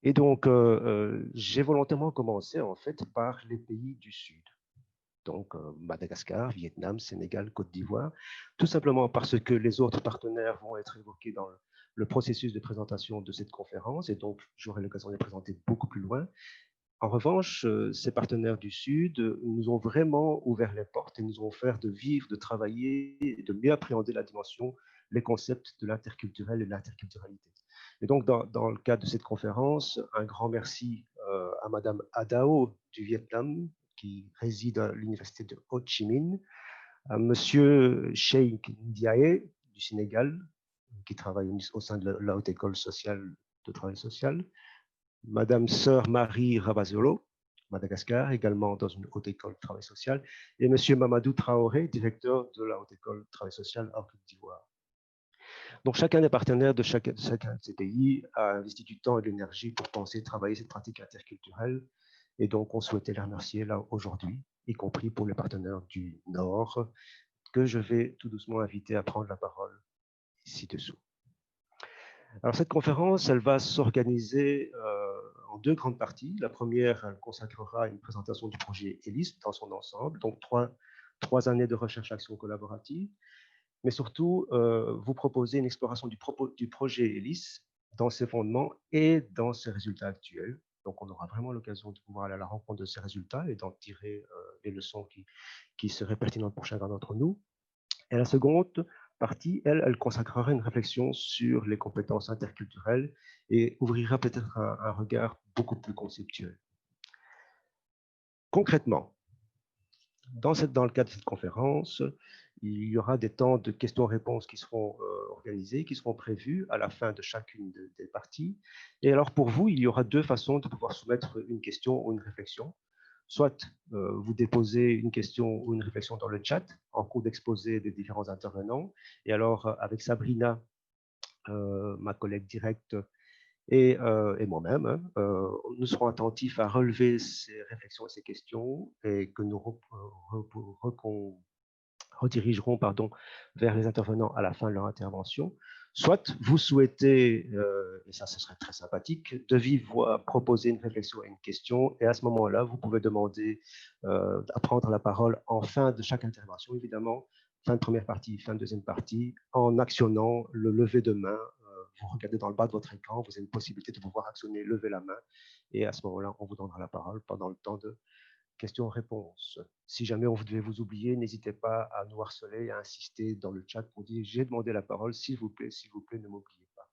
Et donc, j'ai volontairement commencé en fait par les pays du Sud. Donc, Madagascar, Vietnam, Sénégal, Côte d'Ivoire, tout simplement parce que les autres partenaires vont être évoqués dans le processus de présentation de cette conférence, et donc j'aurai l'occasion de les présenter beaucoup plus loin. En revanche, ces partenaires du Sud nous ont vraiment ouvert les portes et nous ont offert de vivre, de travailler et de mieux appréhender la dimension, les concepts de l'interculturel et de l'interculturalité. Et donc, dans le cadre de cette conférence, un grand merci à Madame Adao du Vietnam, qui réside à l'université de Ho Chi Minh, à Monsieur Cheikh Ndiaye du Sénégal, qui travaille au sein de la Haute École sociale de travail social, Madame Sœur Marie Rabazolo, Madagascar, également dans une haute école de travail social, et Monsieur Mamadou Traoré, directeur de la haute école de travail social en Côte d'Ivoire. Donc chacun des partenaires de chacun de ces pays a investi du temps et de l'énergie pour penser et travailler cette pratique interculturelle, et donc on souhaitait les remercier là aujourd'hui, y compris pour les partenaires du Nord, que je vais tout doucement inviter à prendre la parole ici-dessous. Alors cette conférence, elle va s'organiser en deux grandes parties. La première, elle consacrera une présentation du projet ELIS dans son ensemble, donc trois années de recherche-action collaborative, mais surtout vous proposer une exploration du projet ELIS dans ses fondements et dans ses résultats actuels. Donc on aura vraiment l'occasion de pouvoir aller à la rencontre de ces résultats et d'en tirer les leçons qui seraient pertinentes pour chacun d'entre nous. Et la seconde partie, elle consacrera une réflexion sur les compétences interculturelles et ouvrira peut-être un regard beaucoup plus conceptuel. Concrètement, dans le cadre de cette conférence, il y aura des temps de questions-réponses qui seront organisés, qui seront prévus à la fin de chacune des parties. Et alors pour vous, il y aura deux façons de pouvoir soumettre une question ou une réflexion. Soit vous déposez une question ou une réflexion dans le chat en cours d'exposé des différents intervenants. Et alors, avec Sabrina, ma collègue directe, et moi-même, hein, nous serons attentifs à relever ces réflexions et ces questions et que nous redirigerons vers les intervenants à la fin de leur intervention. Soit vous souhaitez, et ça ce serait très sympathique, de vive voix proposer une réflexion et une question, et à ce moment-là, vous pouvez demander à prendre la parole en fin de chaque intervention, évidemment, fin de première partie, fin de deuxième partie, en actionnant le lever de main. Vous regardez dans le bas de votre écran, vous avez une possibilité de pouvoir actionner, lever la main, et à ce moment-là, on vous donnera la parole pendant le temps de questions-réponses. Si jamais on devait vous oublier, n'hésitez pas à nous harceler et à insister dans le chat pour dire j'ai demandé la parole, s'il vous plaît, ne m'oubliez pas.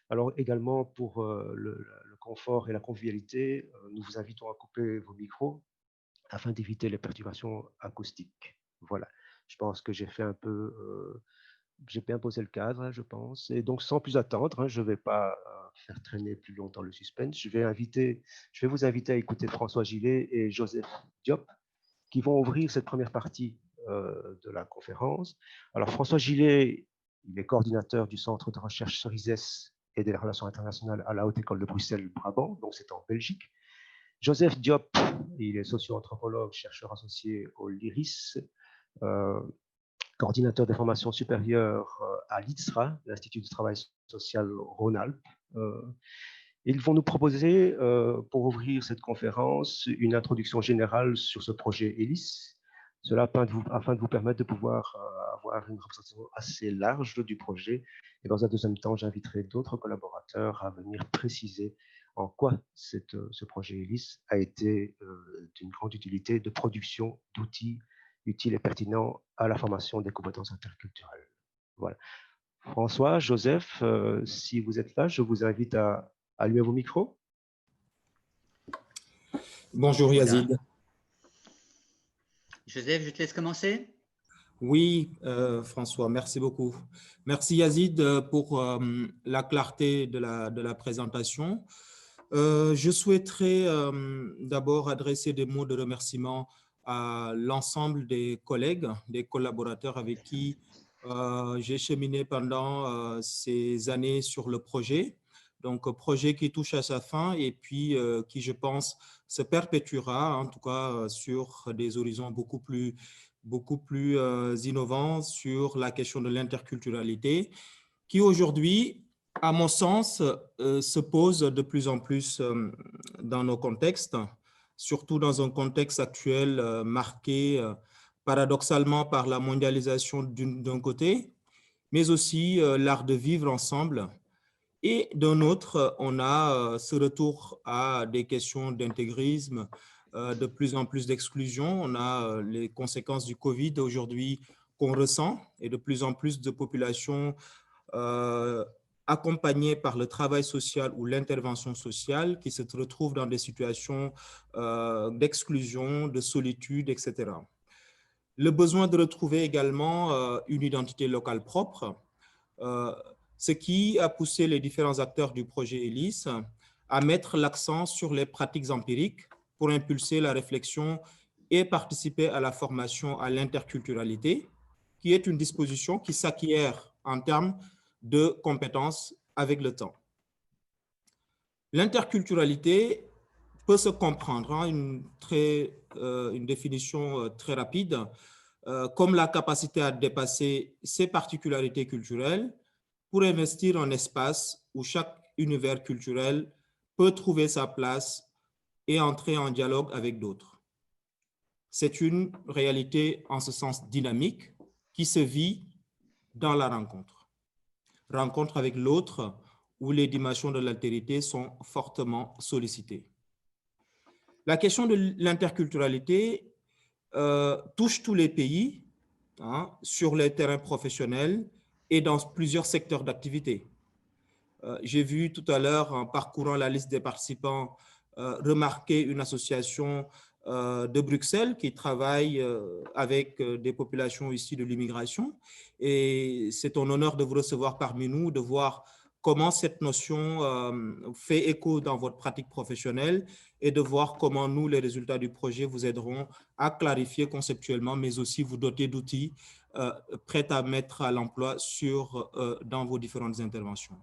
Alors également pour le confort et la convivialité, nous vous invitons à couper vos micros afin d'éviter les perturbations acoustiques. Voilà, je pense que j'ai fait un peu, j'ai bien posé le cadre, je pense. Et donc sans plus attendre, hein, je ne vais pas faire traîner plus longtemps le suspense. Je vais vous inviter à écouter François Gillet et Joseph Diop qui vont ouvrir cette première partie de la conférence. Alors, François Gillet, il est coordinateur du Centre de recherche Cerizès et des relations internationales à la Haute École de Bruxelles-Brabant, donc c'est en Belgique. Joseph Diop, il est socio-anthropologue, chercheur associé au LIRIS, euh, coordinateur des formations supérieures à l'ITSRA, l'Institut du travail social Rhône-Alpes. Ils vont nous proposer, pour ouvrir cette conférence, une introduction générale sur ce projet ELIS, cela afin de vous permettre de pouvoir avoir une représentation assez large du projet. Et dans un deuxième temps, j'inviterai d'autres collaborateurs à venir préciser en quoi ce projet ELIS a été d'une grande utilité de production d'outils utiles et pertinents à la formation des compétences interculturelles. Voilà. François, Joseph, si vous êtes là, je vous invite à allumer vos micros. Bonjour Yazid. Voilà. Joseph, je te laisse commencer. Oui, François, merci beaucoup. Merci Yazid pour la clarté de la présentation. Je souhaiterais d'abord adresser des mots de remerciement à l'ensemble des collègues, des collaborateurs avec qui j'ai cheminé pendant ces années sur le projet. Donc, projet qui touche à sa fin et puis qui, je pense, se perpétuera, en tout cas sur des horizons beaucoup plus innovants sur la question de l'interculturalité, qui aujourd'hui à mon sens, se pose de plus en plus dans nos contextes, surtout dans un contexte actuel marqué paradoxalement par la mondialisation d'un côté, mais aussi l'art de vivre ensemble. Et d'un autre, on a ce retour à des questions d'intégrisme, de plus en plus d'exclusion. On a les conséquences du Covid aujourd'hui qu'on ressent et de plus en plus de populations accompagnées par le travail social ou l'intervention sociale qui se retrouvent dans des situations d'exclusion, de solitude, etc. Le besoin de retrouver également une identité locale propre, ce qui a poussé les différents acteurs du projet ELIS à mettre l'accent sur les pratiques empiriques pour impulser la réflexion et participer à la formation à l'interculturalité, qui est une disposition qui s'acquiert en termes de compétences avec le temps. L'interculturalité peut se comprendre, hein, une définition très rapide, comme la capacité à dépasser ses particularités culturelles pour investir en espace où chaque univers culturel peut trouver sa place et entrer en dialogue avec d'autres. C'est une réalité en ce sens dynamique qui se vit dans la rencontre. Rencontre avec l'autre où les dimensions de l'altérité sont fortement sollicitées. La question de l'interculturalité touche tous les pays, hein, sur les terrains professionnels et dans plusieurs secteurs d'activité. J'ai vu tout à l'heure, en parcourant la liste des participants, remarquer une association de Bruxelles qui travaille avec des populations issues de l'immigration. Et c'est un honneur de vous recevoir parmi nous, de voir comment cette notion fait écho dans votre pratique professionnelle et de voir comment nous, les résultats du projet, vous aideront à clarifier conceptuellement, mais aussi vous doter d'outils prêts à mettre à l'emploi dans vos différentes interventions.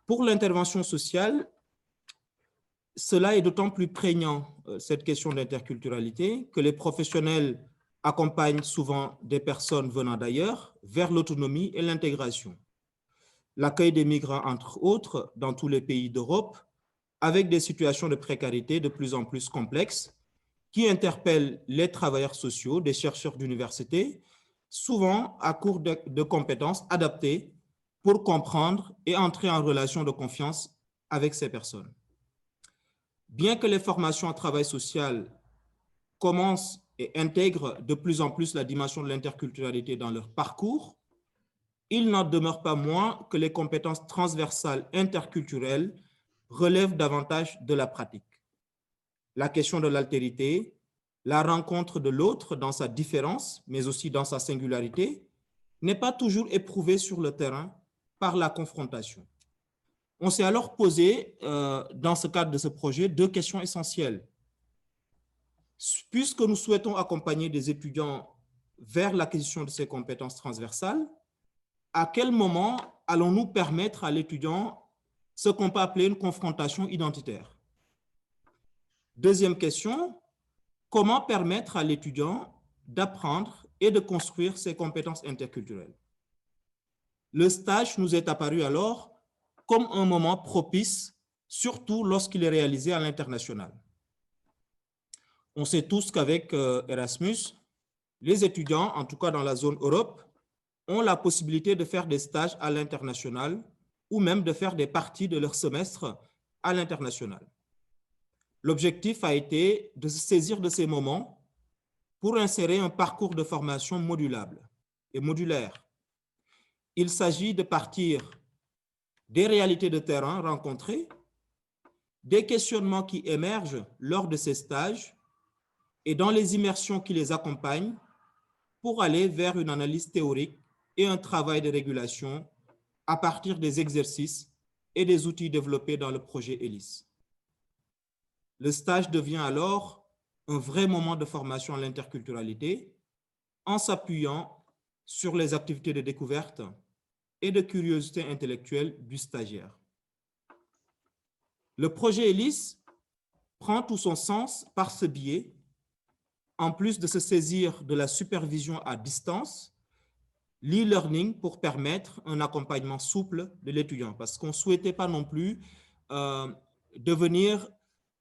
Pour l'intervention sociale, cela est d'autant plus prégnant, cette question d'interculturalité, que les professionnels accompagnent souvent des personnes venant d'ailleurs vers l'autonomie et l'intégration. L'accueil des migrants, entre autres, dans tous les pays d'Europe, avec des situations de précarité de plus en plus complexes, qui interpellent les travailleurs sociaux, des chercheurs d'université, souvent à court de compétences adaptées pour comprendre et entrer en relation de confiance avec ces personnes. Bien que les formations en travail social commencent et intègrent de plus en plus la dimension de l'interculturalité dans leur parcours, il n'en demeure pas moins que les compétences transversales interculturelles relèvent davantage de la pratique. La question de l'altérité, la rencontre de l'autre dans sa différence, mais aussi dans sa singularité, n'est pas toujours éprouvée sur le terrain par la confrontation. On s'est alors posé, dans ce cadre de ce projet, deux questions essentielles. Puisque nous souhaitons accompagner des étudiants vers l'acquisition de ces compétences transversales, à quel moment allons-nous permettre à l'étudiant ce qu'on peut appeler une confrontation identitaire? Deuxième question, comment permettre à l'étudiant d'apprendre et de construire ses compétences interculturelles? Le stage nous est apparu alors comme un moment propice, surtout lorsqu'il est réalisé à l'international. On sait tous qu'avec Erasmus, les étudiants, en tout cas dans la zone Europe, ont la possibilité de faire des stages à l'international ou même de faire des parties de leur semestre à l'international. L'objectif a été de se saisir de ces moments pour insérer un parcours de formation modulable et modulaire. Il s'agit de partir des réalités de terrain rencontrées, des questionnements qui émergent lors de ces stages et dans les immersions qui les accompagnent pour aller vers une analyse théorique et un travail de régulation à partir des exercices et des outils développés dans le projet ELIS. Le stage devient alors un vrai moment de formation à l'interculturalité en s'appuyant sur les activités de découverte et de curiosité intellectuelle du stagiaire. Le projet ELIS prend tout son sens par ce biais. En plus de se saisir de la supervision à distance, l'e-learning pour permettre un accompagnement souple de l'étudiant, parce qu'on ne souhaitait pas non plus devenir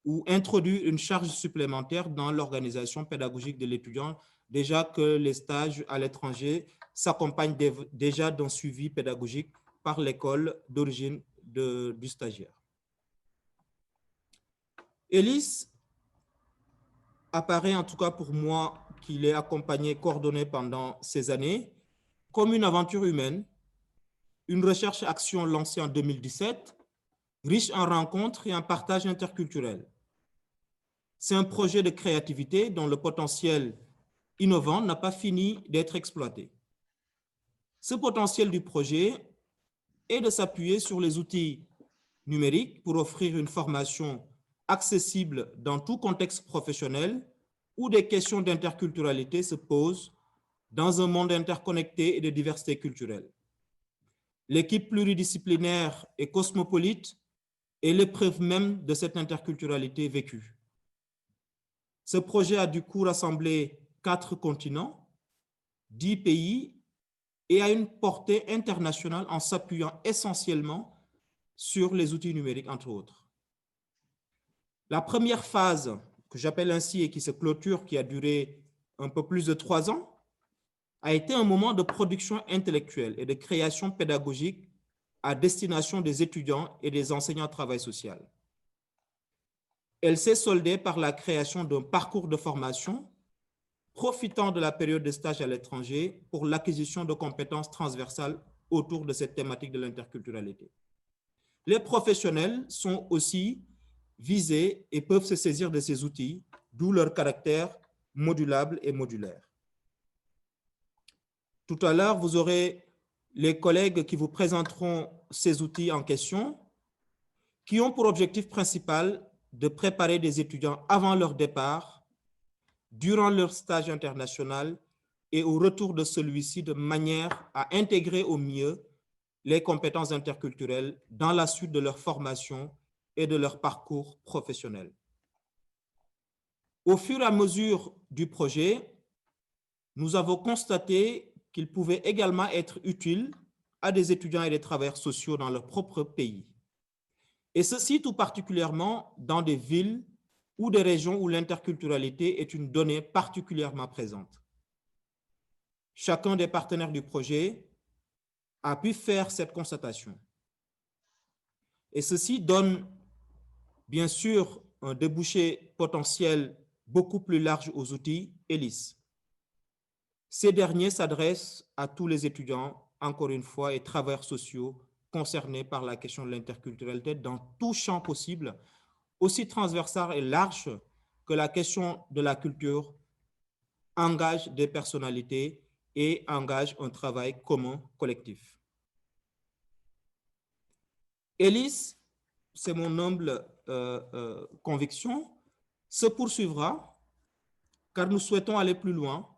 ou introduire une charge supplémentaire dans l'organisation pédagogique de l'étudiant, déjà que les stages à l'étranger s'accompagnent déjà d'un suivi pédagogique par l'école d'origine du stagiaire. ELIS apparaît, en tout cas pour moi, qui l'ai accompagné, coordonné pendant ces années, comme une aventure humaine, une recherche-action lancée en 2017, riche en rencontres et en partage interculturel. C'est un projet de créativité dont le potentiel innovant n'a pas fini d'être exploité. Ce potentiel du projet est de s'appuyer sur les outils numériques pour offrir une formation accessible dans tout contexte professionnel où des questions d'interculturalité se posent dans un monde interconnecté et de diversité culturelle. L'équipe pluridisciplinaire et cosmopolite est l'épreuve même de cette interculturalité vécue. Ce projet a du coup rassemblé 4 continents, 10 pays et a une portée internationale en s'appuyant essentiellement sur les outils numériques, entre autres. La première phase, que j'appelle ainsi et qui se clôture, qui a duré un peu plus de 3 ans, a été un moment de production intellectuelle et de création pédagogique à destination des étudiants et des enseignants en travail social. Elle s'est soldée par la création d'un parcours de formation profitant de la période de stage à l'étranger pour l'acquisition de compétences transversales autour de cette thématique de l'interculturalité. Les professionnels sont aussi visés et peuvent se saisir de ces outils, d'où leur caractère modulable et modulaire. Tout à l'heure, vous aurez les collègues qui vous présenteront ces outils en question, qui ont pour objectif principal de préparer des étudiants avant leur départ, durant leur stage international et au retour de celui-ci, de manière à intégrer au mieux les compétences interculturelles dans la suite de leur formation et de leur parcours professionnel. Au fur et à mesure du projet, nous avons constaté qu'il pouvait également être utile à des étudiants et des travailleurs sociaux dans leur propre pays. Et ceci tout particulièrement dans des villes ou des régions où l'interculturalité est une donnée particulièrement présente. Chacun des partenaires du projet a pu faire cette constatation. Et ceci donne bien sûr un débouché potentiel beaucoup plus large aux outils ELIS. Ces derniers s'adressent à tous les étudiants, encore une fois, et travailleurs sociaux concernés par la question de l'interculturalité dans tout champ possible, aussi transversal et large que la question de la culture engage des personnalités et engage un travail commun, collectif. ELIS, c'est mon humble conviction, se poursuivra car nous souhaitons aller plus loin.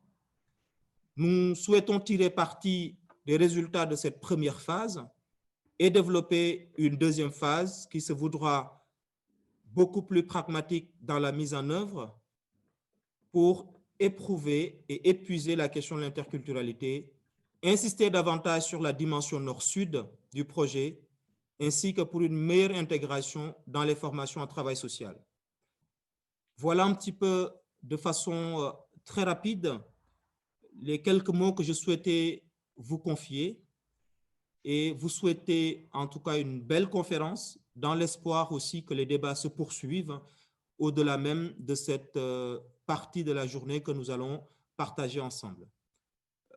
Nous souhaitons tirer parti des résultats de cette première phase et développer une deuxième phase qui se voudra beaucoup plus pragmatique dans la mise en œuvre pour éprouver et épuiser la question de l'interculturalité, insister davantage sur la dimension nord-sud du projet, ainsi que pour une meilleure intégration dans les formations en travail social. Voilà un petit peu de façon très rapide les quelques mots que je souhaitais vous confier et vous souhaiter en tout cas une belle conférence dans l'espoir aussi que les débats se poursuivent au-delà même de cette partie de la journée que nous allons partager ensemble.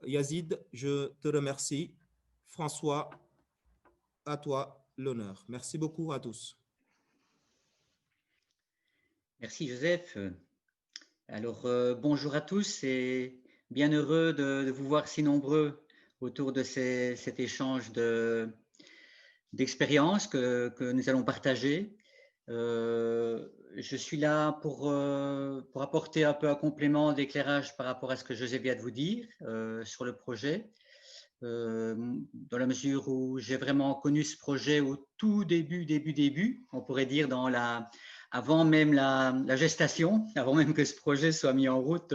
Yazid, je te remercie. François, à toi l'honneur. Merci beaucoup à tous. Merci Joseph. Alors bonjour à tous et bien heureux de vous voir si nombreux autour de cet échange d'expériences que nous allons partager. Je suis là pour apporter un peu un complément d'éclairage par rapport à ce que Joseph vient de vous dire sur le projet. Dans la mesure où j'ai vraiment connu ce projet au tout début, on pourrait dire avant même la gestation, avant même que ce projet soit mis en route,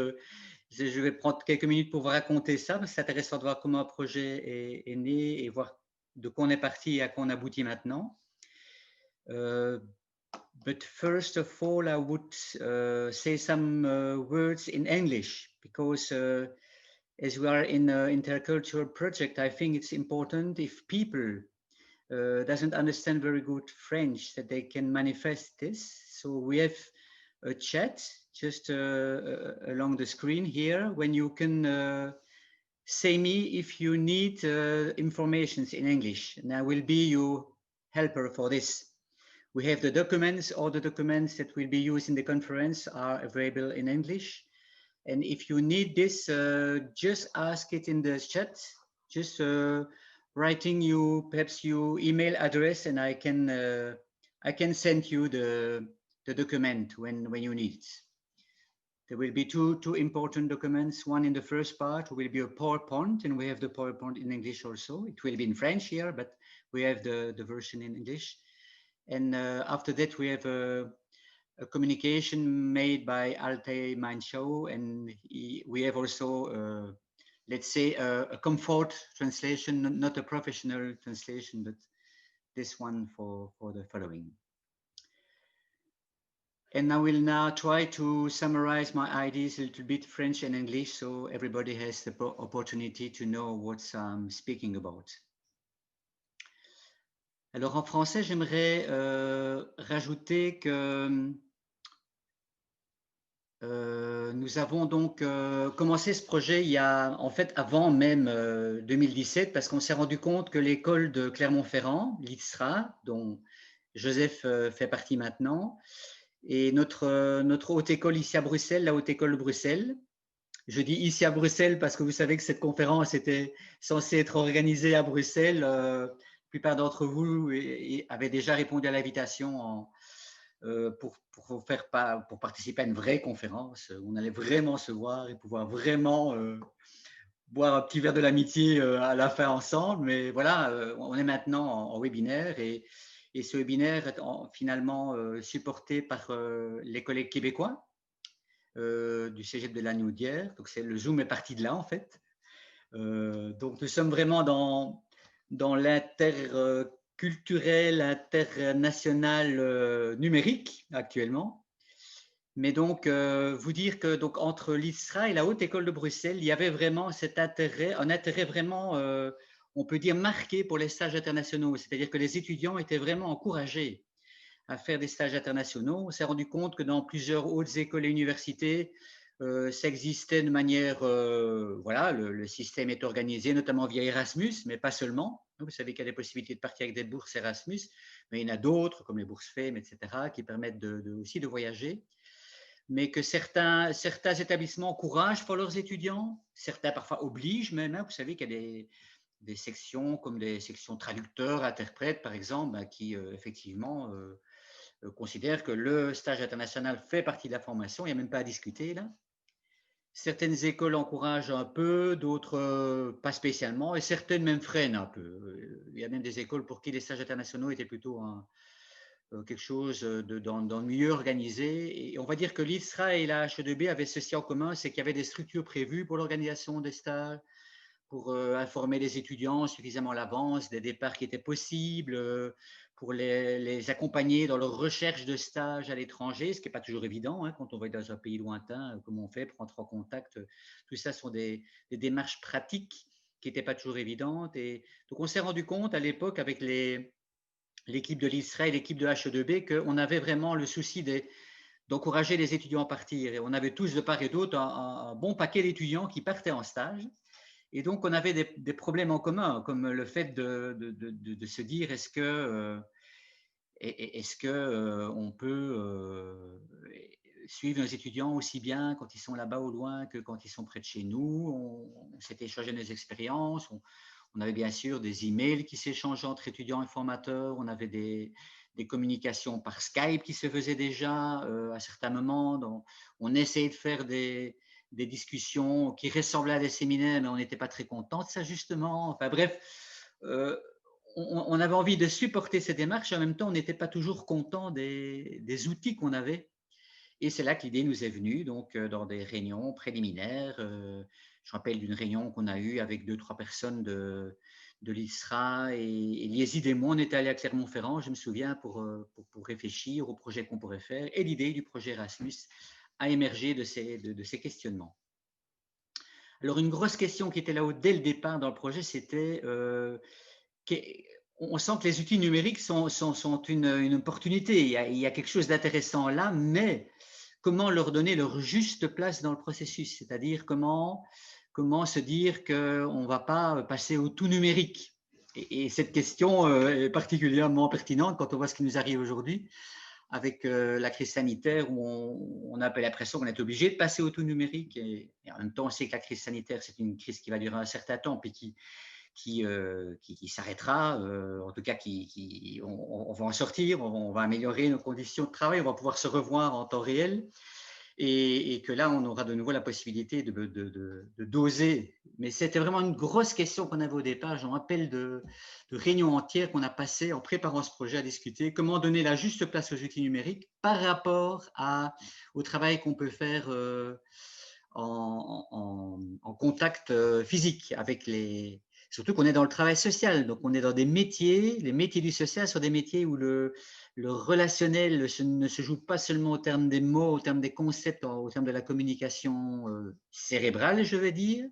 je vais prendre quelques minutes pour vous raconter ça, parce que c'est intéressant de voir comment un projet est né et voir de quoi on est parti et à quoi on aboutit maintenant. But first of all, I would say some words in English, because as we are in an intercultural project, I think it's important if people doesn't understand very good French, that they can manifest this. So we have a chat just along the screen here, when you can say me if you need information in English, and I will be your helper for this. We have the documents, all the documents that will be used in the conference are available in English. And if you need this, just ask it in the chat, just writing you perhaps your email address, and I can send you the document when you need it. There will be two important documents. One in the first part will be a PowerPoint, and we have the PowerPoint in English also. It will be in French here, but we have the version in English. And after that, we have a communication made by Alte Mainschau, and we have also, let's say, a comfort translation, not a professional translation, but this one for the following. And I will now try to summarize my ideas a little bit French and English, so everybody has the opportunity to know what I'm speaking about. Alors en français, j'aimerais rajouter que nous avons donc commencé ce projet il y a en fait avant même 2017, parce qu'on s'est rendu compte que l'école de Clermont-Ferrand, l'ITSRA, dont Joseph fait partie maintenant, et notre haute école ici à Bruxelles, la Haute École de Bruxelles. Je dis ici à Bruxelles parce que vous savez que cette conférence était censée être organisée à Bruxelles. La plupart d'entre vous avaient déjà répondu à l'invitation pour participer à une vraie conférence. On allait vraiment se voir et pouvoir vraiment boire un petit verre de l'amitié à la fin ensemble. Mais voilà, on est maintenant en webinaire, et ce webinaire est finalement supporté par les collègues québécois du Cégep de Lanaudière. Donc le Zoom est parti de là en fait. Donc nous sommes vraiment dans l'interculturel, international numérique actuellement. Mais donc vous dire que donc entre l'ITSRA et la Haute École de Bruxelles, il y avait vraiment cet intérêt, un intérêt vraiment on peut dire marqué pour les stages internationaux. C'est-à-dire que les étudiants étaient vraiment encouragés à faire des stages internationaux. On s'est rendu compte que dans plusieurs hautes écoles et universités, ça existait de manière, voilà, le système est organisé notamment via Erasmus, mais pas seulement. Vous savez qu'il y a des possibilités de partir avec des bourses Erasmus, mais il y en a d'autres, comme les bourses FEM, etc., qui permettent aussi de voyager. Mais que certains établissements encouragent pour leurs étudiants, certains parfois obligent même. Vous savez qu'il y a des sections comme des sections traducteurs, interprètes, par exemple, qui effectivement considèrent que le stage international fait partie de la formation. Il n'y a même pas à discuter là. Certaines écoles encouragent un peu, d'autres pas spécialement, et certaines même freinent un peu. Il y a même des écoles pour qui les stages internationaux étaient plutôt quelque chose dans le milieu organisé. Et on va dire que l'ITSRA et la HEDB avaient ceci en commun, c'est qu'il y avait des structures prévues pour l'organisation des stages, pour informer les étudiants suffisamment à l'avance des départs qui étaient possibles, pour les accompagner dans leur recherche de stage à l'étranger, ce qui n'est pas toujours évident quand on va dans un pays lointain, comment on fait pour entrer en contact. Tout ça sont des démarches pratiques qui n'étaient pas toujours évidentes. Et donc on s'est rendu compte à l'époque avec l'équipe de l'ITSRA et l'équipe de HEDB qu'on avait vraiment le souci d'encourager les étudiants à partir. Et on avait tous de part et d'autre un bon paquet d'étudiants qui partaient en stage. Et donc, on avait des problèmes en commun, comme le fait de se dire est-ce qu'on peut suivre nos étudiants aussi bien quand ils sont là-bas au loin que quand ils sont près de chez nous. On s'était échangé nos expériences. On avait bien sûr des emails qui s'échangeaient entre étudiants et formateurs. On avait des communications par Skype qui se faisaient déjà à certains moments. Donc, on essayait de faire des discussions qui ressemblaient à des séminaires, mais on n'était pas très content de ça justement. Enfin bref, on avait envie de supporter ces démarches et en même temps, on n'était pas toujours content des outils qu'on avait. Et c'est là que l'idée nous est venue, donc dans des réunions préliminaires. Je rappelle d'une réunion qu'on a eue avec 2-3 personnes de l'ISRA et Yazid et moi, on était allés à Clermont-Ferrand, je me souviens, pour réfléchir au projet qu'on pourrait faire. Et l'idée du projet Erasmus a émergé de ces questionnements. Alors, une grosse question qui était là-haut dès le départ dans le projet, c'était on sent que les outils numériques sont une opportunité. Il y a quelque chose d'intéressant là, mais comment leur donner leur juste place dans le processus? C'est-à-dire comment se dire qu'on ne va pas passer au tout numérique? Et cette question est particulièrement pertinente quand on voit ce qui nous arrive aujourd'hui avec la crise sanitaire où on a un peu l'impression qu'on est obligé de passer au tout numérique. Et en même temps, on sait que la crise sanitaire, c'est une crise qui va durer un certain temps, puis qui s'arrêtera, en tout cas on va en sortir, on va améliorer nos conditions de travail, on va pouvoir se revoir en temps réel et que là on aura de nouveau la possibilité de doser. Mais c'était vraiment une grosse question qu'on avait au départ. Je me rappelle de réunions entières qu'on a passées en préparant ce projet à discuter comment donner la juste place aux outils numériques par rapport au travail qu'on peut faire en contact physique avec les... Surtout qu'on est dans le travail social, donc on est dans des métiers, les métiers du social sont des métiers où le relationnel ne se joue pas seulement au terme des mots, au terme des concepts, au terme de la communication cérébrale, je vais dire,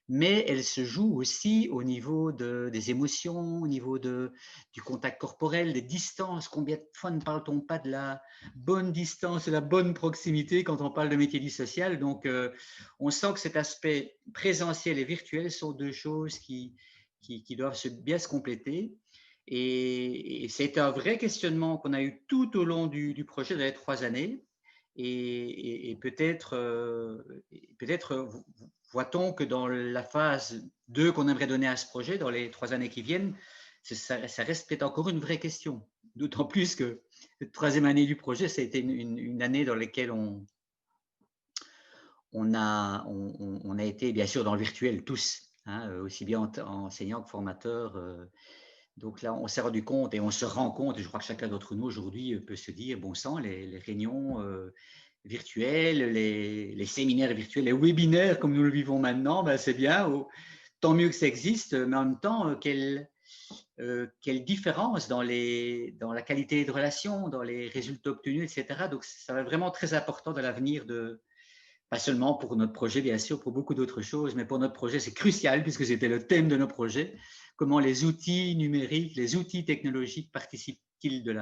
mais elle se joue aussi au niveau des émotions, au niveau du contact corporel, des distances. Combien de fois ne parle-t-on pas de la bonne distance, de la bonne proximité quand on parle de métier du social? Donc, on sent que cet aspect présentiel et virtuel sont deux choses qui doivent bien se compléter. Et c'est un vrai questionnement qu'on a eu tout au long du projet de les 3 années. Et peut-être voit-on que dans la phase 2 qu'on aimerait donner à ce projet, dans les 3 années qui viennent, ça reste peut-être encore une vraie question. D'autant plus que la 3e année du projet, ça a été une année dans laquelle on a été bien sûr dans le virtuel tous, hein, aussi bien enseignants que formateurs. Donc là, on s'est rendu compte et on se rend compte, et je crois que chacun d'entre nous aujourd'hui peut se dire, bon sang, les réunions virtuelles, les séminaires virtuels, les webinaires comme nous le vivons maintenant, ben c'est bien, tant mieux que ça existe, mais en même temps, quelle différence dans la qualité de relation, dans les résultats obtenus, etc. Donc, ça va être vraiment très important dans l'avenir pas seulement pour notre projet, bien sûr, pour beaucoup d'autres choses, mais pour notre projet, c'est crucial puisque c'était le thème de nos projets. Comment les outils numériques, les outils technologiques participent-ils de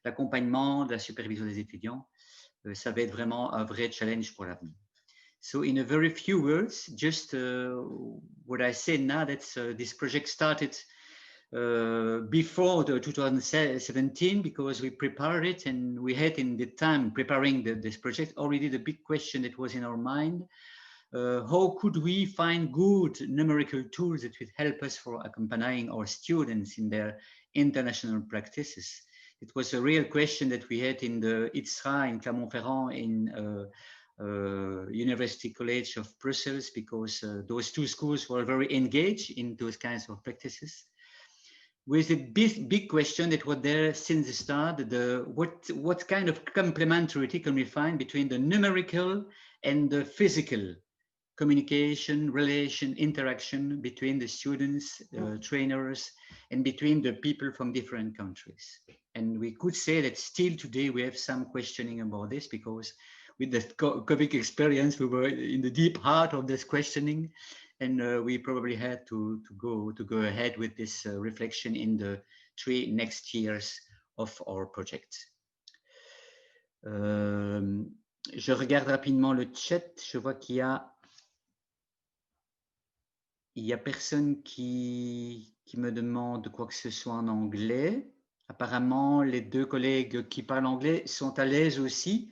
l'accompagnement, de la supervision des étudiants? Ça va être vraiment un vrai challenge pour l'avenir. So in a very few words, just what I said now, that this project started before the 2017 because we prepared it and we had in the time preparing this project already the big question that was in our mind. How could we find good numerical tools that would help us for accompanying our students in their international practices? It was a real question that we had in the ITSRA in Clermont-Ferrand in University College of Brussels because those two schools were very engaged in those kinds of practices. With a big question that was there since the start, what kind of complementarity can we find between the numerical and the physical communication, relation, interaction between the students, trainers, and between the people from different countries. And we could say that still today we have some questioning about this because with the COVID experience, we were in the deep heart of this questioning, and we probably had to go ahead with this reflection in the 3 next years of our project. Je regarde rapidement le chat. Je vois qu'il y a personne qui me demande quoi que ce soit en anglais. Apparemment, les 2 collègues qui parlent anglais sont à l'aise aussi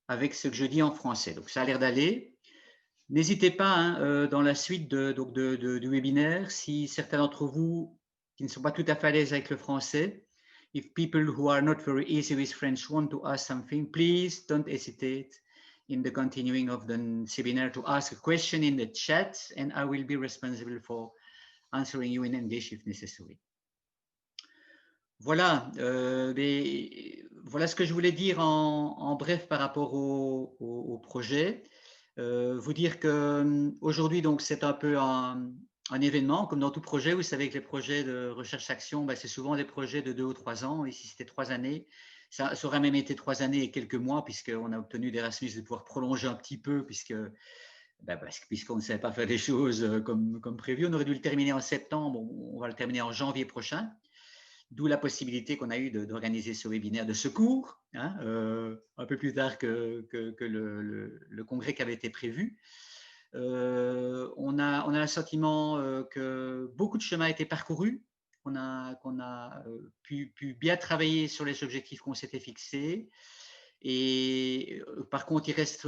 avec ce que je dis en français. Donc, ça a l'air d'aller. N'hésitez pas hein, dans la suite du webinaire, si certains d'entre vous qui ne sont pas tout à fait à l'aise avec le français, if people who are not very easy with French want to ask something, please don't hesitate in the continuing of the seminar to ask a question in the chat, and I will be responsible for answering you in English if necessary. Voilà, voilà ce que je voulais dire en bref par rapport au projet. Vous dire que aujourd'hui, donc, c'est un peu un événement, comme dans tout projet. Vous savez que les projets de recherche-action, c'est souvent des projets de 2 ou 3 ans. Ici, c'était 3 années. Ça aurait même été 3 années et quelques mois, puisqu'on a obtenu d'Erasmus de pouvoir prolonger un petit peu, puisqu'on ne savait pas faire les choses comme prévu. On aurait dû le terminer en septembre, on va le terminer en janvier prochain. D'où la possibilité qu'on a eue d'organiser ce webinaire de secours, hein, un peu plus tard que le congrès qui avait été prévu. On a le sentiment que beaucoup de chemin a été parcouru, qu'on a pu bien travailler sur les objectifs qu'on s'était fixés. Et par contre, il reste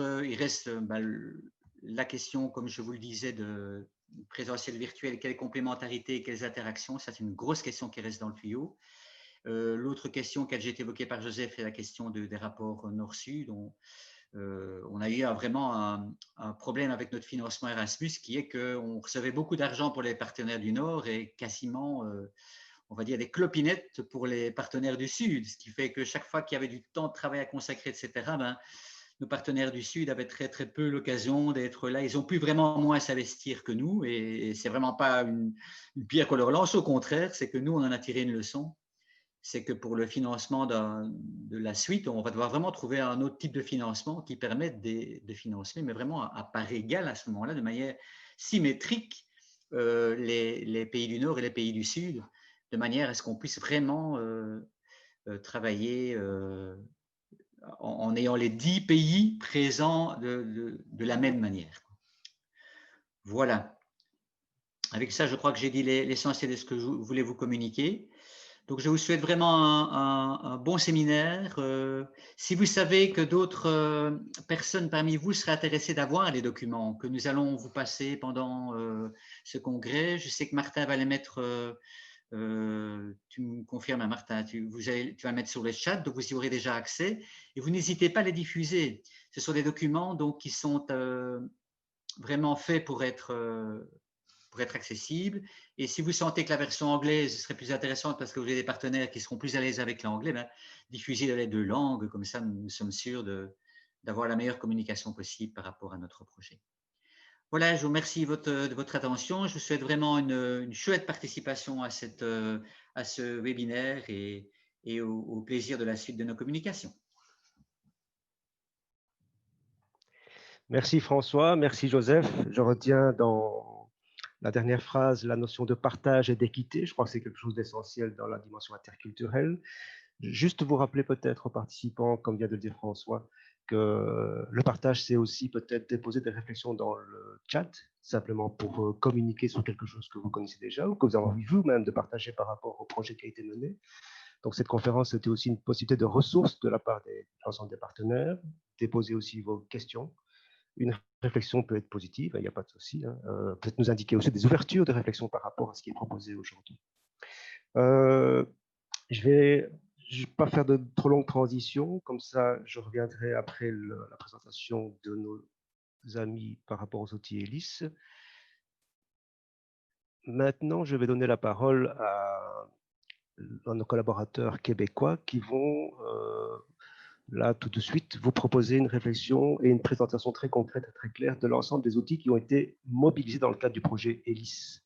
la question, comme je vous le disais, de présentiel virtuel, quelles complémentarités, quelles interactions. Ça, c'est une grosse question qui reste dans le tuyau. L'autre question qui a déjà été évoquée par Joseph est la question des rapports Nord-Sud. On a eu vraiment un problème avec notre financement Erasmus qui est qu'on recevait beaucoup d'argent pour les partenaires du Nord et quasiment, on va dire, des clopinettes pour les partenaires du Sud. Ce qui fait que chaque fois qu'il y avait du temps de travail à consacrer, etc., nos partenaires du Sud avaient très, très peu l'occasion d'être là. Ils ont pu vraiment moins s'investir que nous et c'est vraiment pas une pierre qu'on leur lance. Au contraire, c'est que nous, on en a tiré une leçon. C'est que pour le financement de la suite, on va devoir vraiment trouver un autre type de financement qui permette de financer, mais vraiment à part égale à ce moment-là, de manière symétrique, les pays du Nord et les pays du Sud, de manière à ce qu'on puisse vraiment travailler en ayant les 10 pays présents de la même manière. Voilà. Avec ça, je crois que j'ai dit l'essentiel de ce que je voulais vous communiquer. Donc, je vous souhaite vraiment un bon séminaire. Si vous savez que d'autres personnes parmi vous seraient intéressées d'avoir les documents que nous allons vous passer pendant ce congrès, je sais que Martin va les mettre, tu me confirmes, hein, Martin, tu vas le mettre sur le chat, donc vous y aurez déjà accès. Et vous n'hésitez pas à les diffuser. Ce sont des documents donc, qui sont vraiment faits pour être accessible. Et si vous sentez que la version anglaise serait plus intéressante parce que vous avez des partenaires qui seront plus à l'aise avec l'anglais, diffusez dans les 2 langues, comme ça nous sommes sûrs d'avoir la meilleure communication possible par rapport à notre projet. Voilà, je vous remercie de votre attention. Je vous souhaite vraiment une chouette participation à ce webinaire et au plaisir de la suite de nos communications. Merci François, merci Joseph. Je retiens dans la dernière phrase la notion de partage et d'équité. Je crois que c'est quelque chose d'essentiel dans la dimension interculturelle. Juste vous rappeler peut-être aux participants, comme vient de le dire François, que le partage, c'est aussi peut-être déposer des réflexions dans le chat, simplement pour communiquer sur quelque chose que vous connaissez déjà ou que vous avez envie vous-même de partager par rapport au projet qui a été mené. Donc cette conférence, c'était aussi une possibilité de ressources de la part de l'ensemble des partenaires, déposer aussi vos questions. Une réflexion peut être positive, il n'y a pas de souci. Hein. Peut-être nous indiquer aussi des ouvertures de réflexion par rapport à ce qui est proposé aujourd'hui. Je vais pas faire de trop longue transition, comme ça je reviendrai après la présentation de nos amis par rapport aux outils ELIS. Maintenant, je vais donner la parole à nos collaborateurs québécois qui vont là tout de suite vous proposer une réflexion et une présentation très concrète et très claire de l'ensemble des outils qui ont été mobilisés dans le cadre du projet ELIS.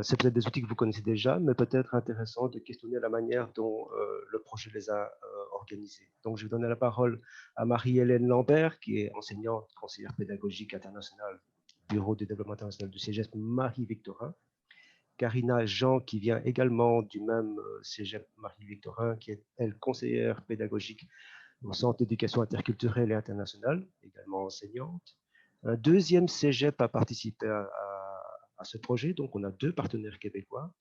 C'est peut-être des outils que vous connaissez déjà, mais peut-être intéressant de questionner la manière dont le projet les a organisés. Donc, je vais donner la parole à Marie-Hélène Lambert, qui est enseignante, conseillère pédagogique internationale, Bureau de développement international du Cégep Marie-Victorin. Karina Jean, qui vient également du même Cégep Marie-Victorin, qui est, elle, conseillère pédagogique au Centre d'éducation interculturelle et internationale, également enseignante. Un deuxième Cégep a participé à ce projet, donc on a 2 partenaires québécois.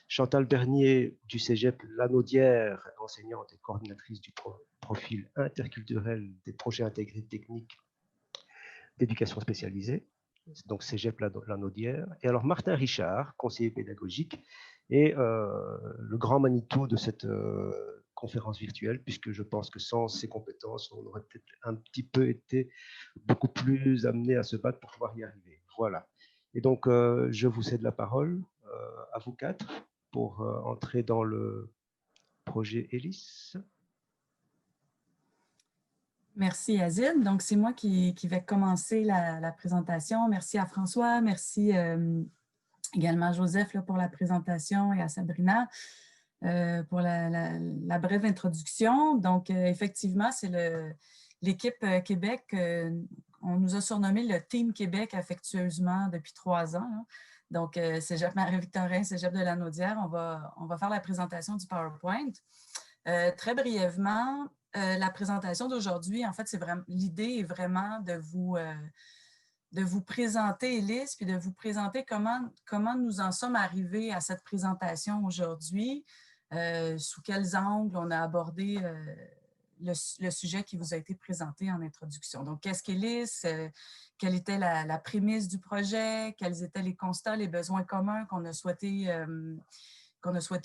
Chantal Bernier du Cégep Lanaudière, enseignante et coordinatrice du profil interculturel des projets intégrés techniques d'éducation spécialisée, donc Cégep Lanaudière. Et alors Martin Richard, conseiller pédagogique, et le grand Manitou de cette conférence virtuelle, puisque je pense que sans ses compétences, on aurait peut-être un petit peu été beaucoup plus amené à se battre pour pouvoir y arriver. Voilà. Et donc, je vous cède la parole à vous 4 pour entrer dans le projet ELIS. Merci Yazid. Donc, c'est moi qui vais commencer la présentation. Merci à François, merci également à Joseph là, pour la présentation et à Sabrina pour la brève introduction. Donc, effectivement, c'est l'équipe Québec. On nous a surnommé le Team Québec affectueusement depuis 3 ans. Hein. Donc, Cégep Marie-Victorin, Cégep de la Naudière, on va faire la présentation du PowerPoint. Très brièvement, la présentation d'aujourd'hui, en fait, l'idée est vraiment de vous présenter ELIS, puis de vous présenter comment nous en sommes arrivés à cette présentation aujourd'hui, sous quels angles on a abordé le sujet qui vous a été présenté en introduction. Donc, qu'est-ce qu'ELIS? Quelle était la prémisse du projet? Quels étaient les constats, les besoins communs qu'on a souhaité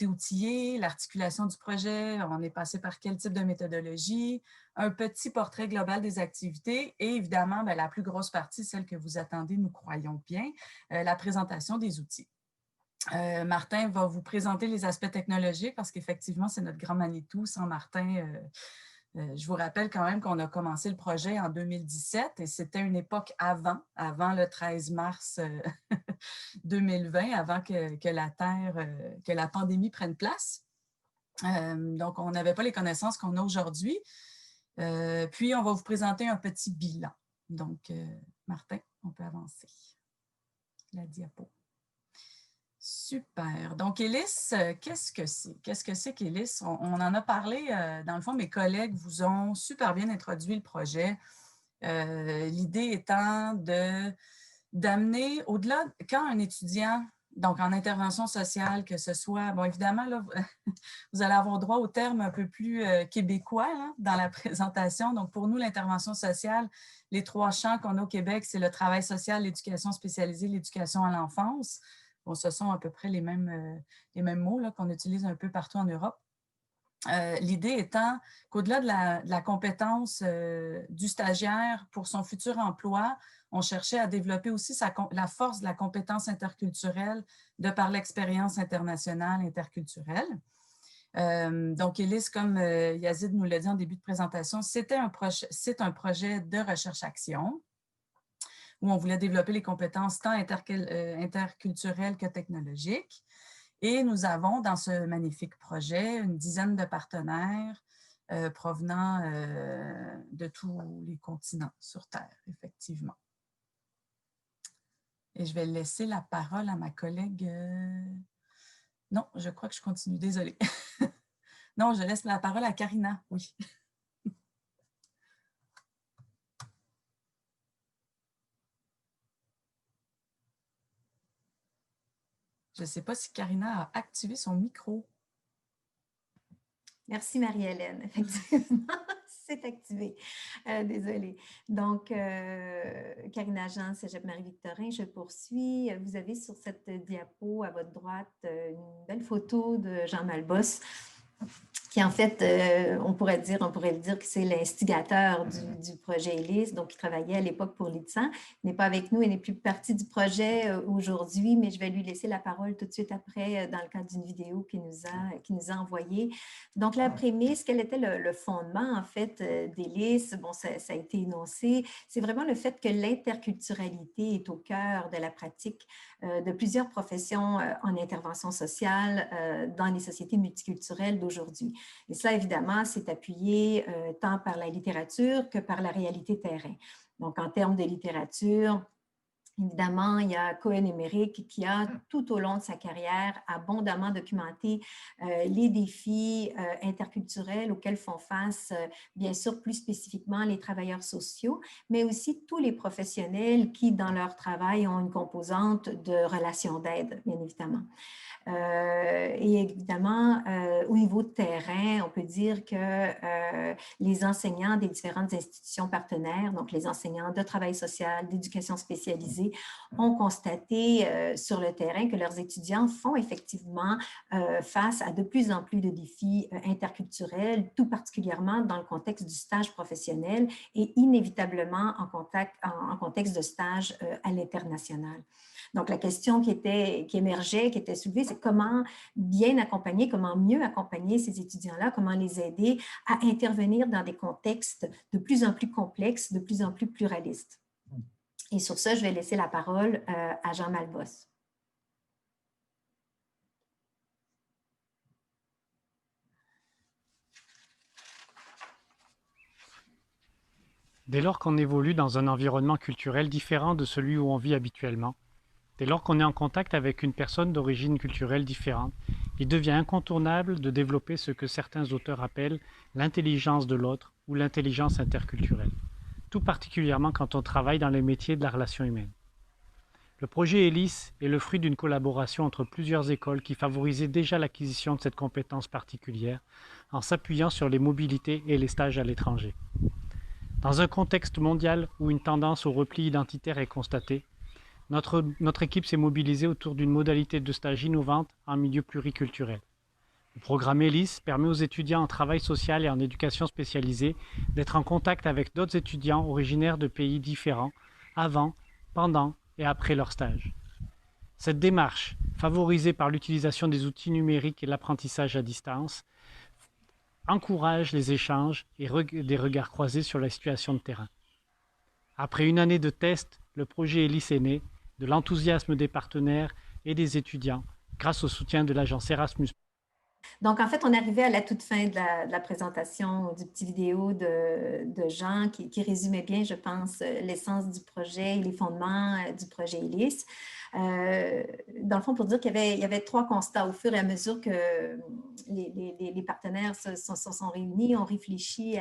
outiller, l'articulation du projet, on est passé par quel type de méthodologie, un petit portrait global des activités et évidemment, bien, la plus grosse partie, celle que vous attendez, nous croyons bien, la présentation des outils. Martin va vous présenter les aspects technologiques parce qu'effectivement, c'est notre grand Manitou. Sans Martin, je vous rappelle quand même qu'on a commencé le projet en 2017 et c'était une époque avant le 13 mars 2020, avant que la pandémie prenne place. Donc, on n'avait pas les connaissances qu'on a aujourd'hui. Puis, on va vous présenter un petit bilan. Donc, Martin, on peut avancer. La diapo. Super. Donc, ELIS, qu'est-ce que c'est? Qu'est-ce que c'est qu'ELIS? On en a parlé, dans le fond, mes collègues vous ont super bien introduit le projet. L'idée étant d'amener au-delà, quand un étudiant, donc en intervention sociale, que ce soit, bon, évidemment, là, vous allez avoir droit aux termes un peu plus québécois là, dans la présentation. Donc, pour nous, l'intervention sociale, les 3 champs qu'on a au Québec, c'est le travail social, l'éducation spécialisée, l'éducation à l'enfance. Bon, ce sont à peu près les mêmes mots qu'on utilise un peu partout en Europe. L'idée étant qu'au-delà de la compétence du stagiaire pour son futur emploi, on cherchait à développer aussi la force de la compétence interculturelle de par l'expérience internationale interculturelle. Donc, ELIS, comme Yazid nous l'a dit en début de présentation, c'est un projet de recherche-action où on voulait développer les compétences tant interculturelles que technologiques. Et nous avons dans ce magnifique projet une dizaine de partenaires provenant de tous les continents sur Terre, effectivement. Et je vais laisser la parole à ma collègue. Non, je crois que je continue, désolée. Non, je laisse la parole à Karina, oui. Je ne sais pas si Karina a activé son micro. Merci Marie-Hélène, effectivement, c'est activé. Désolée. Donc, Karina Jean, Cégep Marie-Victorin, je poursuis. Vous avez sur cette diapo à votre droite une belle photo de Jean Malbos, qui en fait, on pourrait le dire que c'est l'instigateur du projet ELIS, donc il travaillait à l'époque pour l'ITSAN. Il n'est pas avec nous, il n'est plus partie du projet aujourd'hui, mais je vais lui laisser la parole tout de suite après dans le cadre d'une vidéo qu'il nous a envoyée. Donc, la prémisse, quel était le fondement en fait d'ELIS? Bon, ça a été énoncé. C'est vraiment le fait que l'interculturalité est au cœur de la pratique de plusieurs professions en intervention sociale dans les sociétés multiculturelles d'aujourd'hui. Et ça, évidemment, c'est appuyé tant par la littérature que par la réalité terrain. Donc, en termes de littérature, évidemment, il y a Cohen-Emerick qui a, tout au long de sa carrière, abondamment documenté les défis interculturels auxquels font face, bien sûr, plus spécifiquement les travailleurs sociaux, mais aussi tous les professionnels qui, dans leur travail, ont une composante de relation d'aide, bien évidemment. Et évidemment, au niveau de terrain, on peut dire que les enseignants des différentes institutions partenaires, donc les enseignants de travail social, d'éducation spécialisée, spécialisés ont constaté sur le terrain que leurs étudiants font effectivement face à de plus en plus de défis interculturels, tout particulièrement dans le contexte du stage professionnel et inévitablement en contexte de stage à l'international. Donc, la question qui émergeait, qui était soulevée, c'est comment bien accompagner, comment mieux accompagner ces étudiants-là, comment les aider à intervenir dans des contextes de plus en plus complexes, de plus en plus pluralistes. Et sur ça, je vais laisser la parole à Jean Malbos. Dès lors qu'on évolue dans un environnement culturel différent de celui où on vit habituellement, dès lors qu'on est en contact avec une personne d'origine culturelle différente, il devient incontournable de développer ce que certains auteurs appellent l'intelligence de l'autre ou l'intelligence interculturelle, tout particulièrement quand on travaille dans les métiers de la relation humaine. Le projet ELIS est le fruit d'une collaboration entre plusieurs écoles qui favorisait déjà l'acquisition de cette compétence particulière en s'appuyant sur les mobilités et les stages à l'étranger. Dans un contexte mondial où une tendance au repli identitaire est constatée, notre équipe s'est mobilisée autour d'une modalité de stage innovante en milieu pluriculturel. Le programme ELIS permet aux étudiants en travail social et en éducation spécialisée d'être en contact avec d'autres étudiants originaires de pays différents avant, pendant et après leur stage. Cette démarche, favorisée par l'utilisation des outils numériques et l'apprentissage à distance, encourage les échanges et des regards croisés sur la situation de terrain. Après une année de tests, le projet ELIS est né de l'enthousiasme des partenaires et des étudiants grâce au soutien de l'agence Erasmus. Donc, en fait, on arrivait à la toute fin de la présentation du petit vidéo de Jean qui résumait bien, je pense, l'essence du projet et les fondements du projet ELIS. Dans le fond, pour dire qu'il y avait 3 constats au fur et à mesure que les partenaires se sont réunis, ont réfléchi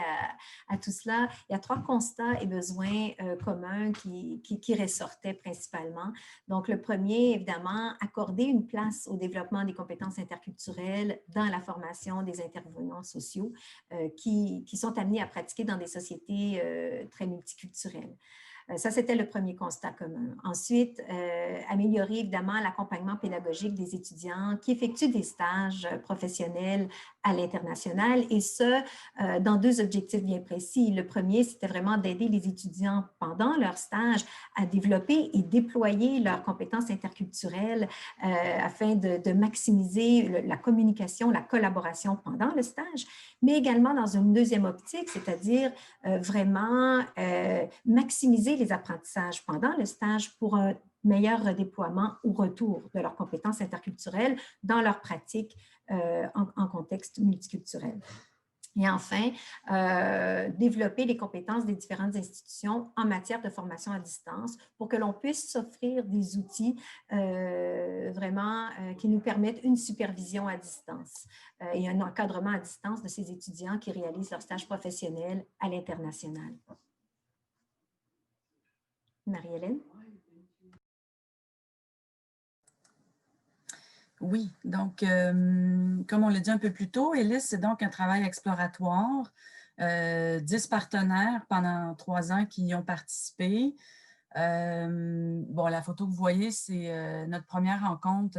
à tout cela. Il y a 3 constats et besoins communs qui ressortaient principalement. Donc, le premier, évidemment, accorder une place au développement des compétences interculturelles dans la formation des intervenants sociaux qui sont amenés à pratiquer dans des sociétés très multiculturelles. Ça, c'était le premier constat commun. Ensuite, améliorer évidemment l'accompagnement pédagogique des étudiants qui effectuent des stages professionnels à l'international et ce, dans 2 objectifs bien précis. Le premier, c'était vraiment d'aider les étudiants pendant leur stage à développer et déployer leurs compétences interculturelles afin de maximiser la communication, la collaboration pendant le stage, mais également dans une deuxième optique, c'est-à-dire vraiment maximiser les apprentissages pendant le stage pour un meilleur redéploiement ou retour de leurs compétences interculturelles dans leur pratique en contexte multiculturel. Et enfin, développer les compétences des différentes institutions en matière de formation à distance pour que l'on puisse s'offrir des outils vraiment qui nous permettent une supervision à distance et un encadrement à distance de ces étudiants qui réalisent leur stage professionnel à l'international. Marie-Hélène? Oui, donc, comme on l'a dit un peu plus tôt, ELIS, c'est donc un travail exploratoire. 10 partenaires pendant 3 ans qui y ont participé. Bon, la photo que vous voyez, c'est notre première rencontre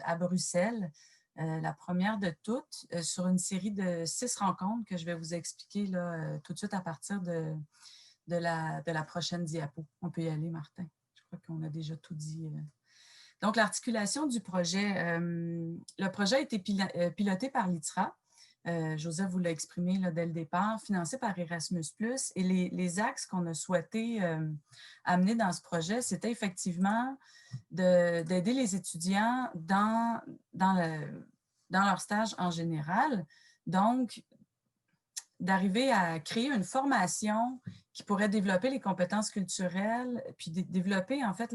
à Bruxelles, la première de toutes, sur une série de 6 rencontres que je vais vous expliquer là, tout de suite à partir de la prochaine diapo. On peut y aller, Martin. Je crois qu'on a déjà tout dit. Donc, l'articulation du projet. Le projet a été piloté par l'ITRA. Joseph vous l'a exprimé là, dès le départ, financé par Erasmus+. Et les axes qu'on a souhaité amener dans ce projet, c'était effectivement d'aider les étudiants dans leur stage en général. Donc, d'arriver à créer une formation qui pourrait développer les compétences culturelles, puis développer en fait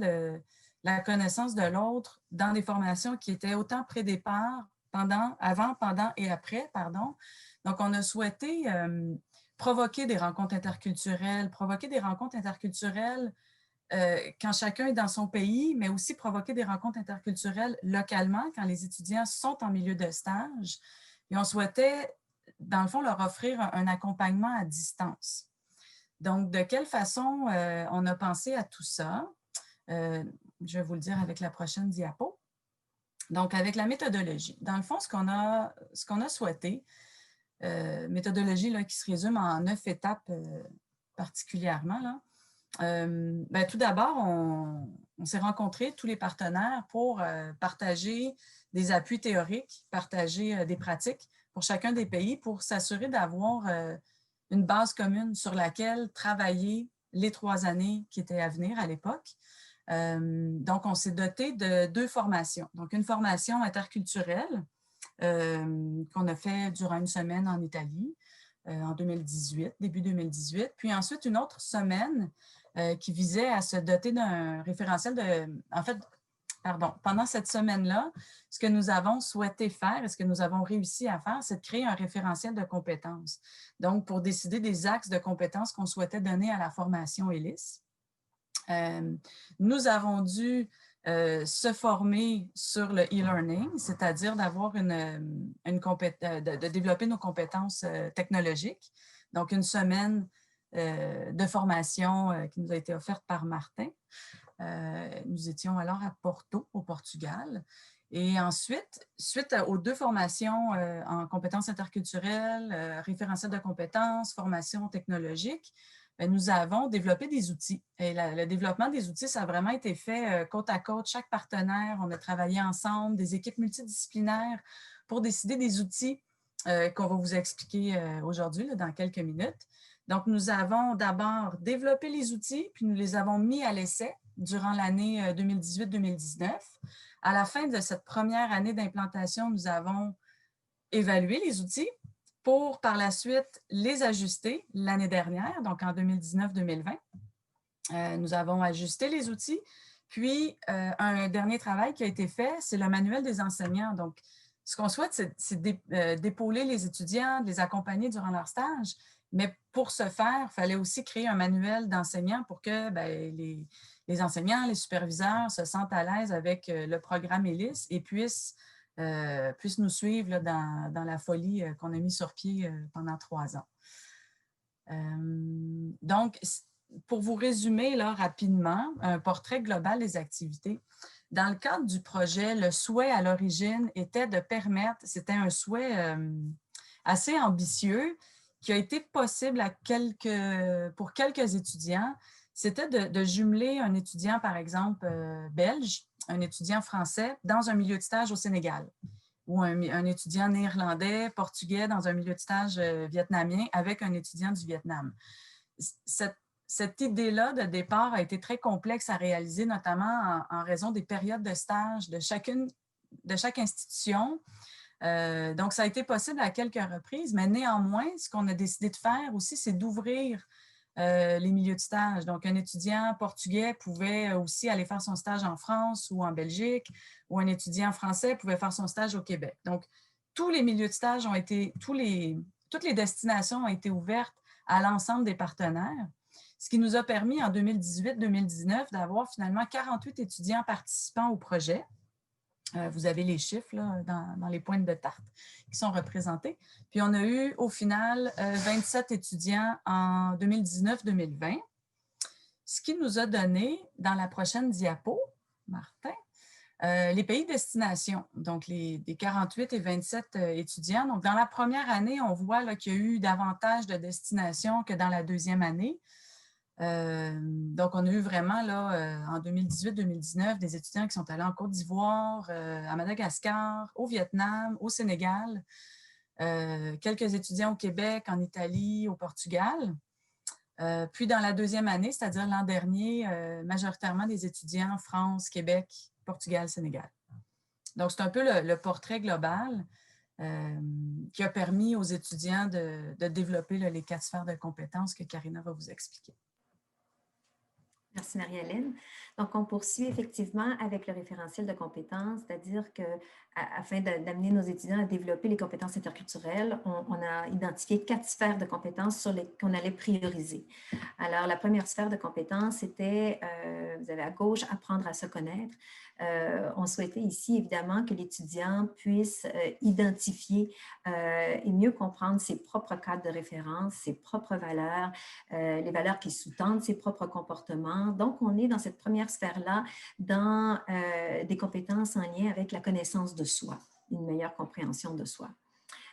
la connaissance de l'autre dans des formations qui étaient autant pré-départ, avant, pendant et après, pardon. Donc, on a souhaité provoquer des rencontres interculturelles quand chacun est dans son pays, mais aussi provoquer des rencontres interculturelles localement quand les étudiants sont en milieu de stage. Et on souhaitait, dans le fond, leur offrir un accompagnement à distance. Donc, de quelle façon on a pensé à tout ça? Je vais vous le dire avec la prochaine diapo. Donc, avec la méthodologie. Dans le fond, ce qu'on a souhaité, méthodologie là, qui se résume en 9 étapes particulièrement, là. Ben, tout d'abord, on s'est rencontrés, tous les partenaires, pour partager des appuis théoriques, partager des pratiques pour chacun des pays pour s'assurer d'avoir une base commune sur laquelle travailler les 3 années qui étaient à venir à l'époque. Donc, on s'est doté de 2 formations. Donc, une formation interculturelle qu'on a fait durant une semaine en Italie en 2018, début 2018. Puis ensuite, une autre semaine qui visait à se doter d'un référentiel de... En fait, pardon, pendant cette semaine-là, ce que nous avons souhaité faire et ce que nous avons réussi à faire, c'est de créer un référentiel de compétences. Donc, pour décider des axes de compétences qu'on souhaitait donner à la formation ELIS. Nous avons dû se former sur le e-learning, c'est-à-dire d'avoir de développer nos compétences technologiques. Donc, une semaine de formation qui nous a été offerte par Martin. Nous étions alors à Porto, au Portugal. Et ensuite, suite aux 2 formations en compétences interculturelles, référentiel de compétences, formation technologique, nous avons développé des outils. Et le développement des outils, ça a vraiment été fait côte à côte. Chaque partenaire, on a travaillé ensemble, des équipes multidisciplinaires pour décider des outils qu'on va vous expliquer aujourd'hui, dans quelques minutes. Donc, nous avons d'abord développé les outils, puis nous les avons mis à l'essai durant l'année 2018-2019. À la fin de cette première année d'implantation, nous avons évalué les outils pour par la suite les ajuster l'année dernière, donc en 2019-2020. Nous avons ajusté les outils. Puis, un dernier travail qui a été fait, c'est le manuel des enseignants. Donc, ce qu'on souhaite, c'est d'épauler les étudiants, de les accompagner durant leur stage. Mais pour ce faire, il fallait aussi créer un manuel d'enseignants pour que les enseignants, les superviseurs se sentent à l'aise avec le programme ELIS et puissent nous suivre là, dans la folie qu'on a mis sur pied pendant 3 ans. Donc, pour vous résumer là, rapidement, un portrait global des activités. Dans le cadre du projet, le souhait à l'origine était de permettre, c'était un souhait assez ambitieux qui a été possible pour quelques étudiants, c'était de jumeler un étudiant, par exemple, belge, un étudiant français dans un milieu de stage au Sénégal, ou un étudiant néerlandais, portugais dans un milieu de stage vietnamien avec un étudiant du Vietnam. Cette idée-là de départ a été très complexe à réaliser, notamment en raison des périodes de stage de chaque institution. Donc, ça a été possible à quelques reprises, mais néanmoins, ce qu'on a décidé de faire aussi, c'est d'ouvrir les milieux de stage. Donc, un étudiant portugais pouvait aussi aller faire son stage en France ou en Belgique, ou un étudiant français pouvait faire son stage au Québec. Donc, tous les milieux de stage ont été, toutes les destinations ont été ouvertes à l'ensemble des partenaires, ce qui nous a permis en 2018-2019 d'avoir finalement 48 étudiants participants au projet. Vous avez les chiffres là, dans les pointes de tarte qui sont représentés. Puis, on a eu au final 27 étudiants en 2019-2020, ce qui nous a donné, dans la prochaine diapo, Martin, les pays de destination, donc des 48 et 27 étudiants. Donc, dans la première année, on voit qu'il y a eu davantage de destinations que dans la deuxième année. Donc, on a eu vraiment, là, en 2018-2019, des étudiants qui sont allés en Côte d'Ivoire, à Madagascar, au Vietnam, au Sénégal, quelques étudiants au Québec, en Italie, au Portugal. Puis, dans la deuxième année, c'est-à-dire l'an dernier, majoritairement des étudiants en France, Québec, Portugal, Sénégal. Donc, c'est un peu le portrait global qui a permis aux étudiants de développer là, les 4 sphères de compétences que Karina va vous expliquer. Merci Marie-Hélène. Donc, on poursuit effectivement avec le référentiel de compétences, c'est-à-dire qu'afin d'amener nos étudiants à développer les compétences interculturelles, on a identifié 4 sphères de compétences qu'on allait prioriser. Alors, la première sphère de compétences, c'était, vous avez à gauche, apprendre à se connaître. On souhaitait ici, évidemment, que l'étudiant puisse identifier et mieux comprendre ses propres cadres de référence, ses propres valeurs, les valeurs qui sous-tendent ses propres comportements, compétences. Donc, on est dans cette première sphère-là, dans des compétences en lien avec la connaissance de soi, une meilleure compréhension de soi.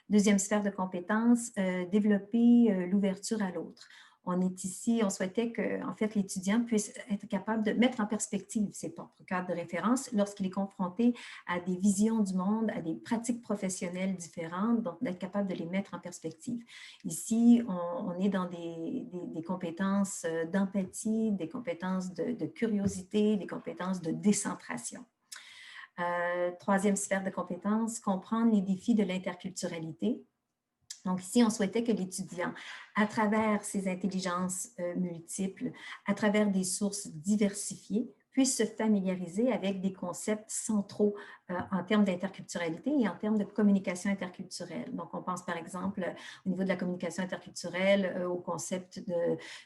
Deuxième sphère de compétences, développer l'ouverture à l'autre. On est ici, on souhaitait que, en fait, l'étudiant puisse être capable de mettre en perspective ses propres cadres de référence lorsqu'il est confronté à des visions du monde, à des pratiques professionnelles différentes, donc d'être capable de les mettre en perspective. Ici, on est dans des compétences d'empathie, des compétences de curiosité, des compétences de décentration. Troisième sphère de compétences, comprendre les défis de l'interculturalité. Donc ici, on souhaitait que l'étudiant, à travers ses intelligences multiples, à travers des sources diversifiées, puisse se familiariser avec des concepts centraux en termes d'interculturalité et en termes de communication interculturelle. Donc, on pense par exemple au niveau de la communication interculturelle au concept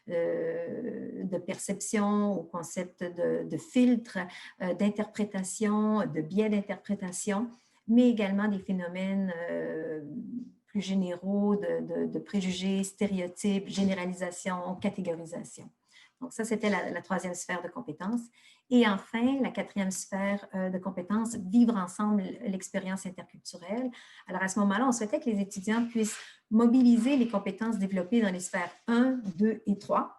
de perception, au concept de filtre, d'interprétation, de biais d'interprétation, mais également des phénomènes plus généraux de préjugés, stéréotypes, généralisation, catégorisation. Donc ça, c'était la troisième sphère de compétences. Et enfin, la quatrième sphère de compétences, vivre ensemble l'expérience interculturelle. Alors à ce moment-là, on souhaitait que les étudiants puissent mobiliser les compétences développées dans les sphères 1, 2 et 3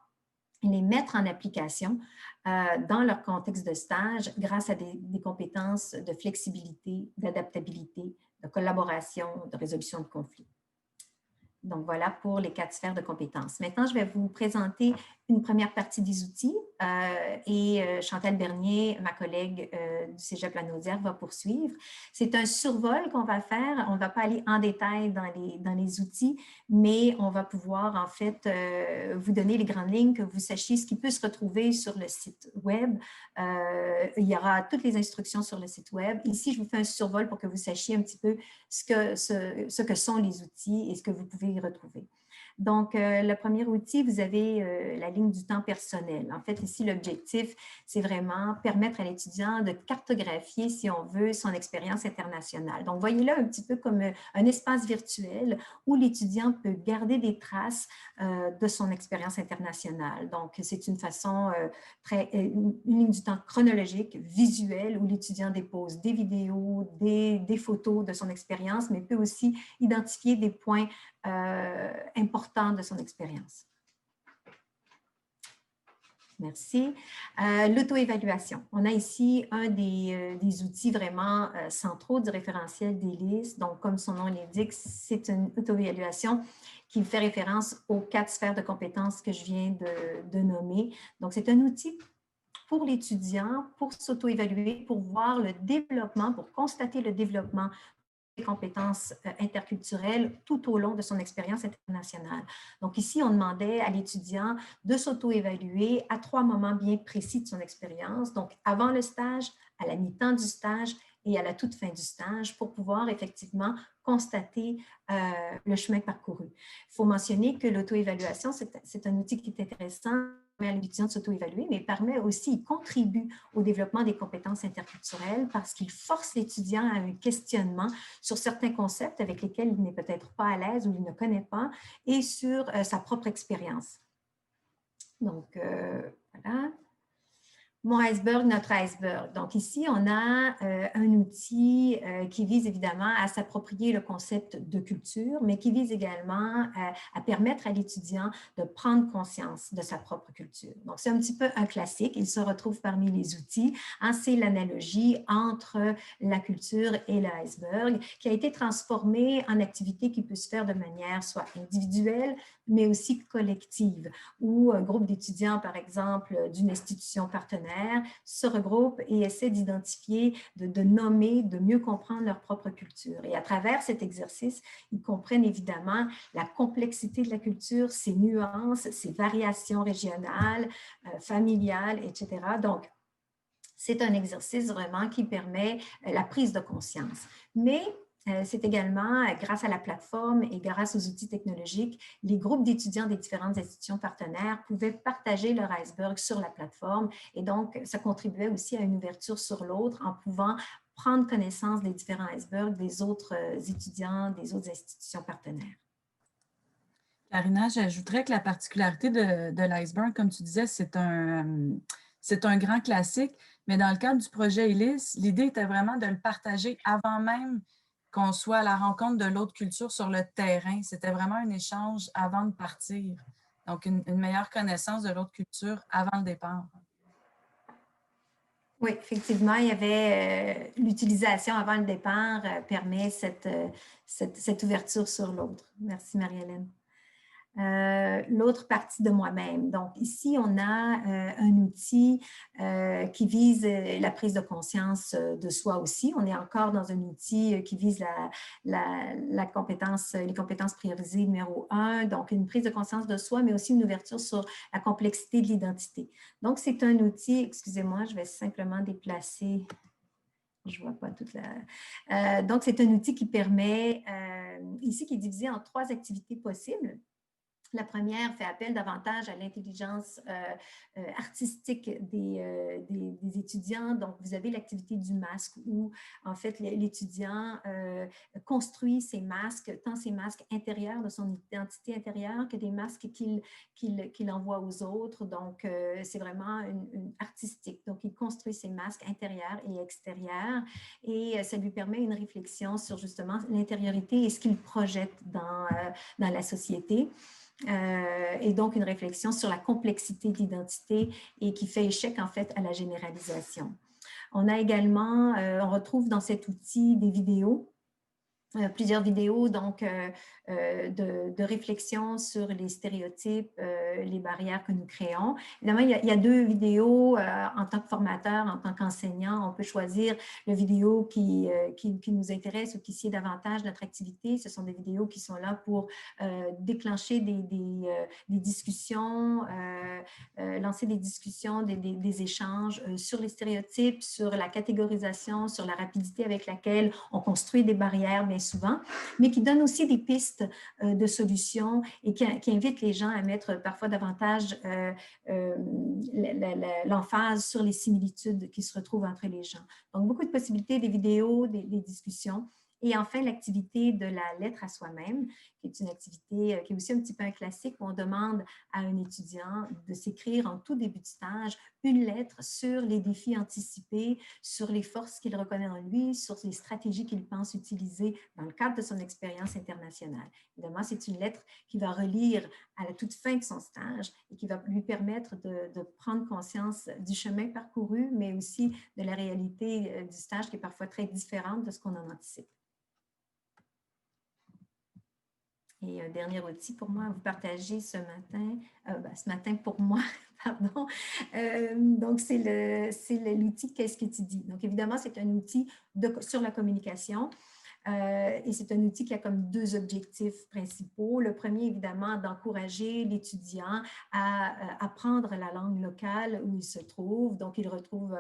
et les mettre en application dans leur contexte de stage grâce à des compétences de flexibilité, d'adaptabilité, de collaboration, de résolution de conflits. Donc, voilà pour les 4 sphères de compétences. Maintenant, je vais vous présenter une première partie des outils et Chantal Bernier, ma collègue du Cégep Lanaudière, va poursuivre. C'est un survol qu'on va faire. On ne va pas aller en détail dans les outils, mais on va pouvoir en fait vous donner les grandes lignes, que vous sachiez ce qui peut se retrouver sur le site web. Il y aura toutes les instructions sur le site web. Ici, je vous fais un survol pour que vous sachiez un petit peu ce que sont les outils et ce que vous pouvez y retrouver. Donc, le premier outil, vous avez la ligne du temps personnel. En fait, ici, l'objectif, c'est vraiment permettre à l'étudiant de cartographier, si on veut, son expérience internationale. Donc, voyez-le un petit peu comme un espace virtuel où l'étudiant peut garder des traces de son expérience internationale. Donc, c'est une façon une ligne du temps chronologique, visuelle, où l'étudiant dépose des vidéos, des photos de son expérience, mais peut aussi identifier des points important de son expérience. Merci. L'auto-évaluation. On a ici un des outils vraiment centraux du référentiel d'Ellis. Donc, comme son nom l'indique, c'est une auto-évaluation qui fait référence aux 4 sphères de compétences que je viens de nommer. Donc, c'est un outil pour l'étudiant, pour s'auto-évaluer, pour voir le développement, pour constater le développement des compétences interculturelles tout au long de son expérience internationale. Donc ici, on demandait à l'étudiant de s'auto-évaluer à 3 moments bien précis de son expérience, donc avant le stage, à la mi-temps du stage et à la toute fin du stage pour pouvoir effectivement constater le chemin parcouru. Il faut mentionner que l'auto-évaluation, c'est un outil qui est intéressant à l'étudiant de s'auto-évaluer, mais permet aussi, il contribue au développement des compétences interculturelles parce qu'il force l'étudiant à un questionnement sur certains concepts avec lesquels il n'est peut-être pas à l'aise ou il ne connaît pas et sur sa propre expérience. Donc, voilà. Mon iceberg, notre iceberg. Donc ici, on a un outil qui vise évidemment à s'approprier le concept de culture, mais qui vise également à permettre à l'étudiant de prendre conscience de sa propre culture. Donc c'est un petit peu un classique, il se retrouve parmi les outils. Hein, c'est l'analogie entre la culture et l'iceberg qui a été transformée en activité qui peut se faire de manière soit individuelle, mais aussi collective, où un groupe d'étudiants, par exemple, d'une institution partenaire, se regroupent et essaient d'identifier, de nommer, de mieux comprendre leur propre culture. Et à travers cet exercice, ils comprennent évidemment la complexité de la culture, ses nuances, ses variations régionales, familiales, etc. Donc, c'est un exercice vraiment qui permet la prise de conscience. Mais c'est également, grâce à la plateforme et grâce aux outils technologiques, les groupes d'étudiants des différentes institutions partenaires pouvaient partager leur iceberg sur la plateforme et donc ça contribuait aussi à une ouverture sur l'autre en pouvant prendre connaissance des différents icebergs des autres étudiants, des autres institutions partenaires. Karina, j'ajouterais que la particularité de l'iceberg, comme tu disais, c'est un grand classique, mais dans le cadre du projet ELIS, l'idée était vraiment de le partager avant même qu'on soit à la rencontre de l'autre culture sur le terrain. C'était vraiment un échange avant de partir. Donc, une meilleure connaissance de l'autre culture avant le départ. Oui, effectivement, il y avait l'utilisation avant le départ permet cette ouverture sur l'autre. Merci, Marie-Hélène. L'autre partie de moi-même. Donc, ici, on a un outil qui vise la prise de conscience de soi aussi. On est encore dans un outil qui vise les compétences priorisées numéro 1, donc une prise de conscience de soi, mais aussi une ouverture sur la complexité de l'identité. Donc, c'est un outil, excusez-moi, je vais simplement déplacer. Je ne vois pas toute la... donc, c'est un outil qui permet, ici, qui est divisé en 3 activités possibles. La première fait appel davantage à l'intelligence artistique des étudiants. Donc, vous avez l'activité du masque où, en fait, l'étudiant construit ses masques, tant ses masques intérieurs de son identité intérieure que des masques qu'il envoie aux autres. Donc, c'est vraiment une artistique. Donc, il construit ses masques intérieurs et extérieurs et ça lui permet une réflexion sur justement l'intériorité et ce qu'il projette dans la société. Et donc une réflexion sur la complexité de l'identité et qui fait échec en fait à la généralisation. On a également, on retrouve dans cet outil des vidéos, plusieurs vidéos donc de réflexion sur les stéréotypes, les barrières que nous créons. Évidemment, il y a 2 vidéos en tant que formateur, en tant qu'enseignant. On peut choisir le vidéo qui nous intéresse ou qui sied davantage notre activité. Ce sont des vidéos qui sont là pour déclencher des discussions, lancer des discussions, des échanges sur les stéréotypes, sur la catégorisation, sur la rapidité avec laquelle on construit des barrières, bien souvent, mais qui donne aussi des pistes de solutions et qui invite les gens à mettre parfois davantage l'emphase sur les similitudes qui se retrouvent entre les gens. Donc, beaucoup de possibilités, des vidéos, des discussions. Et enfin, l'activité de la lettre à soi-même, qui est une activité qui est aussi un petit peu un classique où on demande à un étudiant de s'écrire en tout début de stage une lettre sur les défis anticipés, sur les forces qu'il reconnaît en lui, sur les stratégies qu'il pense utiliser dans le cadre de son expérience internationale. Évidemment, c'est une lettre qu'il va relire à la toute fin de son stage et qui va lui permettre de prendre conscience du chemin parcouru, mais aussi de la réalité du stage qui est parfois très différente de ce qu'on en anticipe. Et un dernier outil pour moi à vous partager ce matin pour moi, pardon. Donc, c'est l'outil « Qu'est-ce que tu dis ?» Donc, évidemment, c'est un outil sur la communication. Et c'est un outil qui a comme 2 objectifs principaux. Le premier, évidemment, d'encourager l'étudiant à apprendre la langue locale où il se trouve. Donc, il retrouve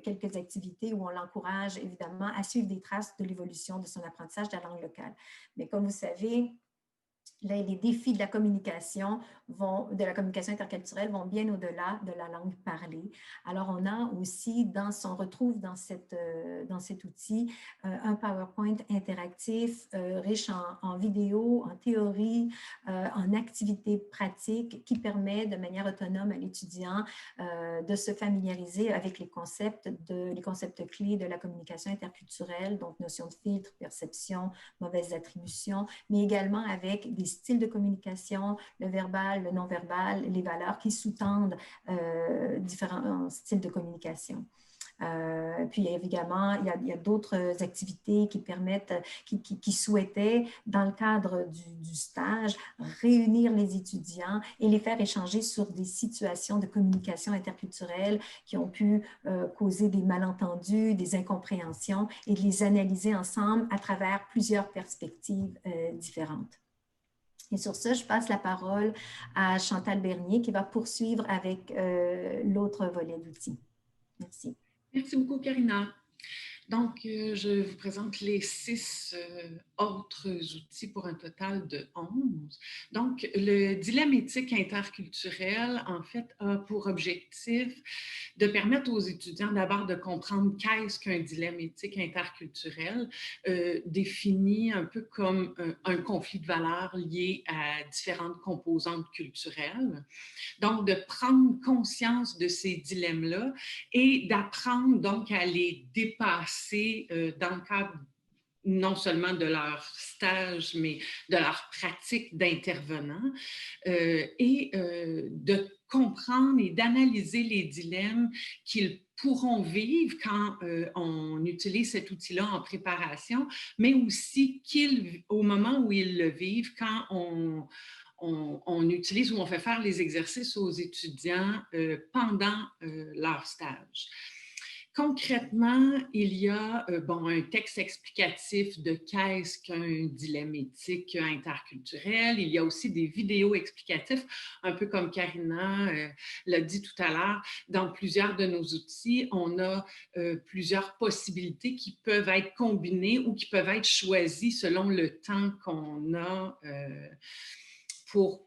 quelques activités où on l'encourage, évidemment, à suivre des traces de l'évolution de son apprentissage de la langue locale. Mais comme vous savez, là, les défis de la communication interculturelle vont bien au-delà de la langue parlée. Alors, on a aussi, on retrouve dans cet outil un PowerPoint interactif riche en vidéos, en théorie, en activités pratiques qui permet de manière autonome à l'étudiant de se familiariser avec les concepts clés de la communication interculturelle, donc notion de filtre, perception, mauvaises attributions, mais également avec des styles de communication, le verbal, le non-verbal, les valeurs qui sous-tendent différents styles de communication. Puis évidemment, il y a d'autres activités qui permettent, qui souhaitaient, dans le cadre du stage, réunir les étudiants et les faire échanger sur des situations de communication interculturelle qui ont pu causer des malentendus, des incompréhensions et de les analyser ensemble à travers plusieurs perspectives différentes. Et sur ça, je passe la parole à Chantal Bernier qui va poursuivre avec l'autre volet d'outils. Merci. Merci beaucoup, Karina. Donc, je vous présente les 6 autres outils pour un total de 11. Donc, le dilemme éthique interculturel, en fait, a pour objectif de permettre aux étudiants d'abord de comprendre qu'est-ce qu'un dilemme éthique interculturel, défini un peu comme un conflit de valeurs lié à différentes composantes culturelles. Donc, de prendre conscience de ces dilemmes-là et d'apprendre donc à les dépasser dans le cadre non seulement de leur stage, mais de leur pratique d'intervenant, et de comprendre et d'analyser les dilemmes qu'ils pourront vivre quand on utilise cet outil-là en préparation, mais aussi au moment où ils le vivent, quand on utilise ou on fait faire les exercices aux étudiants pendant leur stage. Concrètement, il y a un texte explicatif de qu'est-ce qu'un dilemme éthique interculturel. Il y a aussi des vidéos explicatives, un peu comme Karina l'a dit tout à l'heure. Dans plusieurs de nos outils, on a plusieurs possibilités qui peuvent être combinées ou qui peuvent être choisies selon le temps qu'on a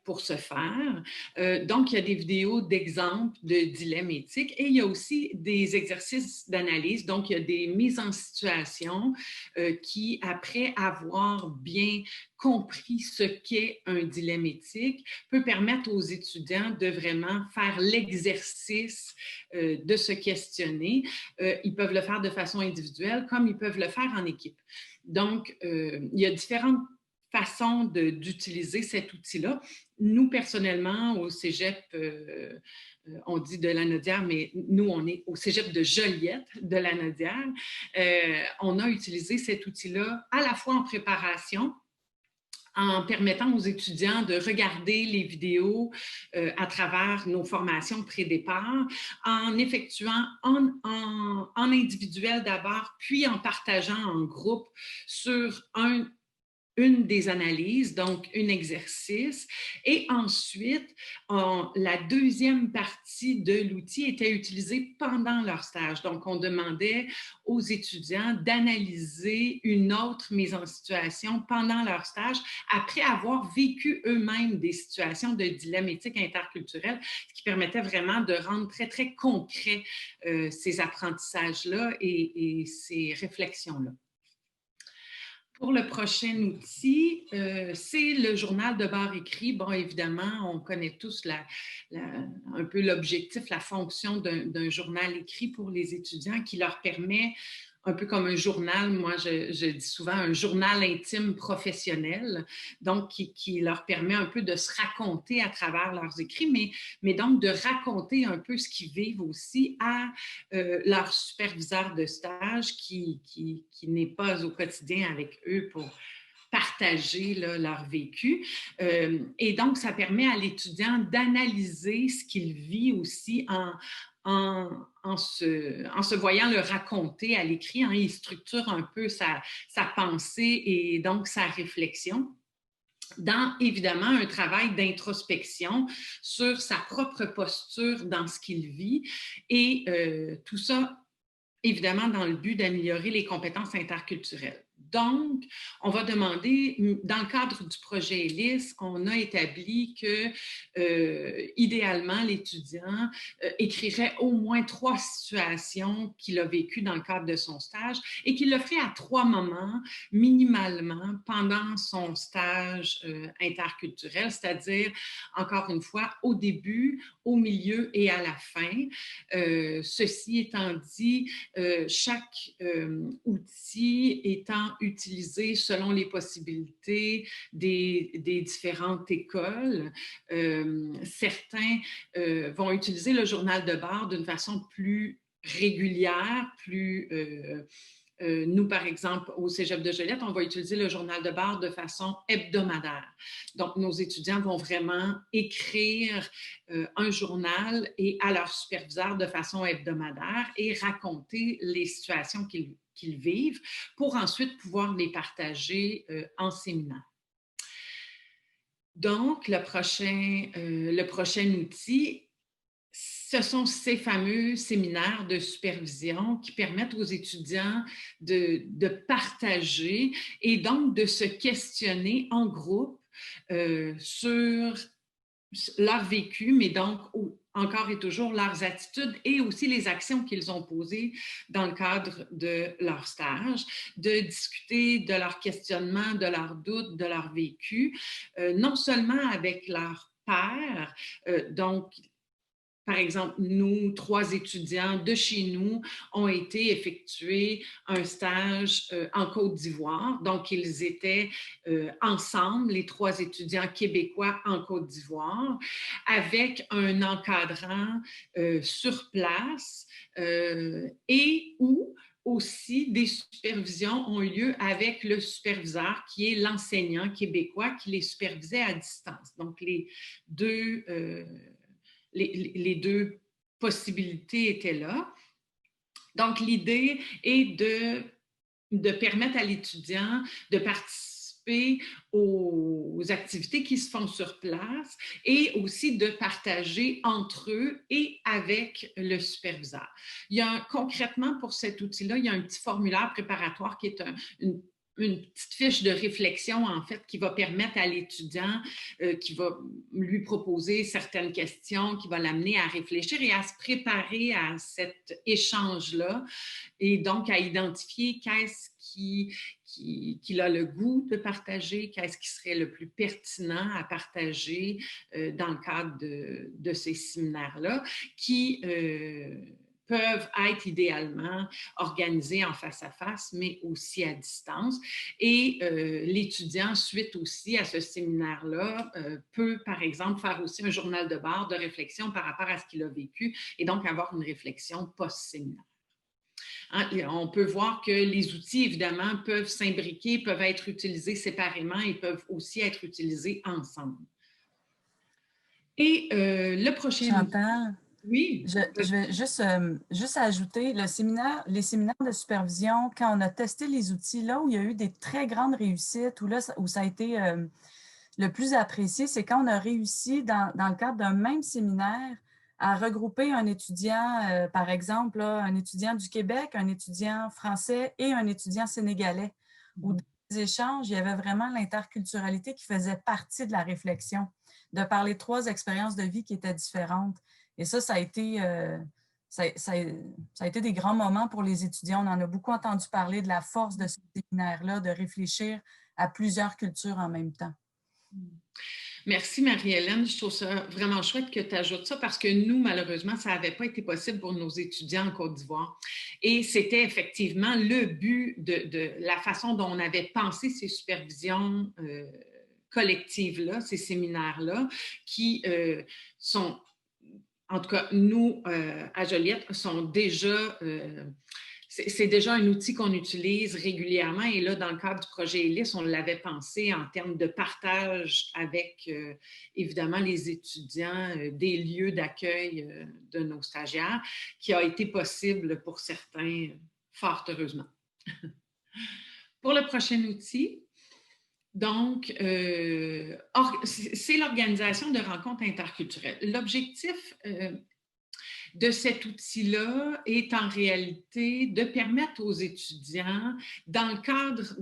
pour ce faire. Donc, il y a des vidéos d'exemples de dilemmes éthiques et il y a aussi des exercices d'analyse. Donc, il y a des mises en situation qui, après avoir bien compris ce qu'est un dilemme éthique, peut permettre aux étudiants de vraiment faire l'exercice de se questionner. Ils peuvent le faire de façon individuelle comme ils peuvent le faire en équipe. Donc, il y a différentes façon d'utiliser cet outil-là. Nous, personnellement, au Cégep, on dit de Lanaudière, mais nous, on est au Cégep de Joliette de Lanaudière. On a utilisé cet outil-là à la fois en préparation, en permettant aux étudiants de regarder les vidéos à travers nos formations pré-départ, en effectuant en individuel d'abord, puis en partageant en groupe sur une des analyses, donc un exercice. Et ensuite, la deuxième partie de l'outil était utilisée pendant leur stage. Donc, on demandait aux étudiants d'analyser une autre mise en situation pendant leur stage, après avoir vécu eux-mêmes des situations de dilemme éthique interculturel, ce qui permettait vraiment de rendre très, très concret ces apprentissages-là et ces réflexions-là. Pour le prochain outil, c'est le journal de bord écrit. Bon, évidemment, on connaît tous un peu l'objectif, la fonction d'un journal écrit pour les étudiants qui leur permet, un peu comme un journal, moi je dis souvent un journal intime professionnel, donc qui leur permet un peu de se raconter à travers leurs écrits, mais donc de raconter un peu ce qu'ils vivent aussi à leur superviseur de stage qui n'est pas au quotidien avec eux pour partager leur vécu. Et donc, ça permet à l'étudiant d'analyser ce qu'il vit aussi en se voyant le raconter à l'écrit. Hein, il structure un peu sa pensée et donc sa réflexion dans, évidemment, un travail d'introspection sur sa propre posture dans ce qu'il vit et tout ça, évidemment, dans le but d'améliorer les compétences interculturelles. Donc, on va demander, dans le cadre du projet ELIS, on a établi que, idéalement, l'étudiant écrirait au moins 3 situations qu'il a vécues dans le cadre de son stage et qu'il le ferait à 3 moments, minimalement, pendant son stage interculturel, c'est-à-dire, encore une fois, au début, au milieu et à la fin. Ceci étant dit, chaque outil étant utilisé selon les possibilités des différentes écoles. Certains vont utiliser le journal de bord d'une façon plus régulière, nous, par exemple, au Cégep de Joliette, on va utiliser le journal de bord de façon hebdomadaire. Donc, nos étudiants vont vraiment écrire un journal et à leur superviseur de façon hebdomadaire et raconter les situations qu'ils vivent pour ensuite pouvoir les partager en séminaire. Donc, le prochain outil ce sont ces fameux séminaires de supervision qui permettent aux étudiants de partager et donc de se questionner en groupe sur leur vécu, mais donc encore et toujours leurs attitudes et aussi les actions qu'ils ont posées dans le cadre de leur stage, de discuter de leurs questionnements, de leurs doutes, de leur vécu, non seulement avec leurs pairs, donc par exemple, nous, 3 étudiants de chez nous ont été effectuer un stage en Côte d'Ivoire. Donc, ils étaient ensemble, les 3 étudiants québécois en Côte d'Ivoire, avec un encadrant sur place et où aussi des supervisions ont eu lieu avec le superviseur qui est l'enseignant québécois qui les supervisait à distance. Donc, les deux possibilités étaient là. Donc, l'idée est de permettre à l'étudiant de participer aux activités qui se font sur place et aussi de partager entre eux et avec le superviseur. Concrètement, pour cet outil-là, il y a un petit formulaire préparatoire qui est une petite fiche de réflexion, en fait, qui va permettre à l'étudiant, qui va lui proposer certaines questions, qui va l'amener à réfléchir et à se préparer à cet échange-là et donc à identifier qu'est-ce qu'il a le goût de partager, qu'est-ce qui serait le plus pertinent à partager dans le cadre de ces séminaires-là, qui peuvent être idéalement organisés en face à face, mais aussi à distance. Et l'étudiant, suite aussi à ce séminaire-là, peut, par exemple, faire aussi un journal de bord de réflexion par rapport à ce qu'il a vécu et donc avoir une réflexion post-séminaire. Hein, on peut voir que les outils, évidemment, peuvent s'imbriquer, peuvent être utilisés séparément et peuvent aussi être utilisés ensemble. Et le prochain... J'entends. Oui. Je vais juste ajouter les séminaires de supervision, quand on a testé les outils, là où il y a eu des très grandes réussites, où ça a été le plus apprécié, c'est quand on a réussi, dans le cadre d'un même séminaire, à regrouper un étudiant, par exemple, là, un étudiant du Québec, un étudiant français et un étudiant sénégalais. Où dans les échanges, il y avait vraiment l'interculturalité qui faisait partie de la réflexion, de par les 3 expériences de vie qui étaient différentes. Et ça a été des grands moments pour les étudiants. On en a beaucoup entendu parler de la force de ce séminaire-là, de réfléchir à plusieurs cultures en même temps. Merci Marie-Hélène. Je trouve ça vraiment chouette que tu ajoutes ça parce que nous, malheureusement, ça n'avait pas été possible pour nos étudiants en Côte d'Ivoire. Et c'était effectivement le but de la façon dont on avait pensé ces supervisions collectives-là, ces séminaires-là, qui sont... En tout cas, nous, à Joliette, sont déjà... c'est déjà un outil qu'on utilise régulièrement. Et là, dans le cadre du projet ELIS, on l'avait pensé en termes de partage avec, évidemment, les étudiants des lieux d'accueil de nos stagiaires, qui a été possible pour certains, fort heureusement. Pour le prochain outil, donc, c'est l'organisation de rencontres interculturelles. L'objectif de cet outil-là est en réalité de permettre aux étudiants, dans le cadre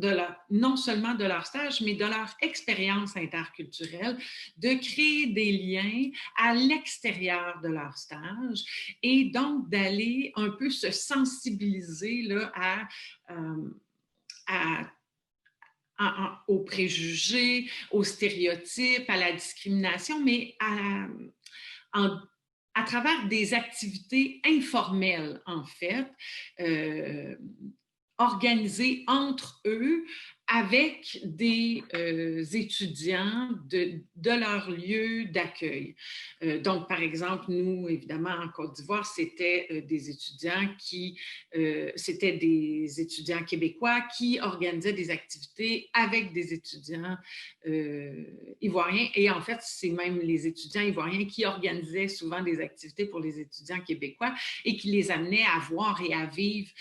non seulement de leur stage, mais de leur expérience interculturelle, de créer des liens à l'extérieur de leur stage et donc d'aller un peu se sensibiliser là, aux préjugés, aux stéréotypes, à la discrimination, mais à travers des activités informelles, en fait, organisées entre eux avec des étudiants de leur lieu d'accueil. Donc, par exemple, nous, évidemment, en Côte d'Ivoire, c'était des étudiants québécois qui organisaient des activités avec des étudiants ivoiriens. Et en fait, c'est même les étudiants ivoiriens qui organisaient souvent des activités pour les étudiants québécois et qui les amenaient à voir et à vivre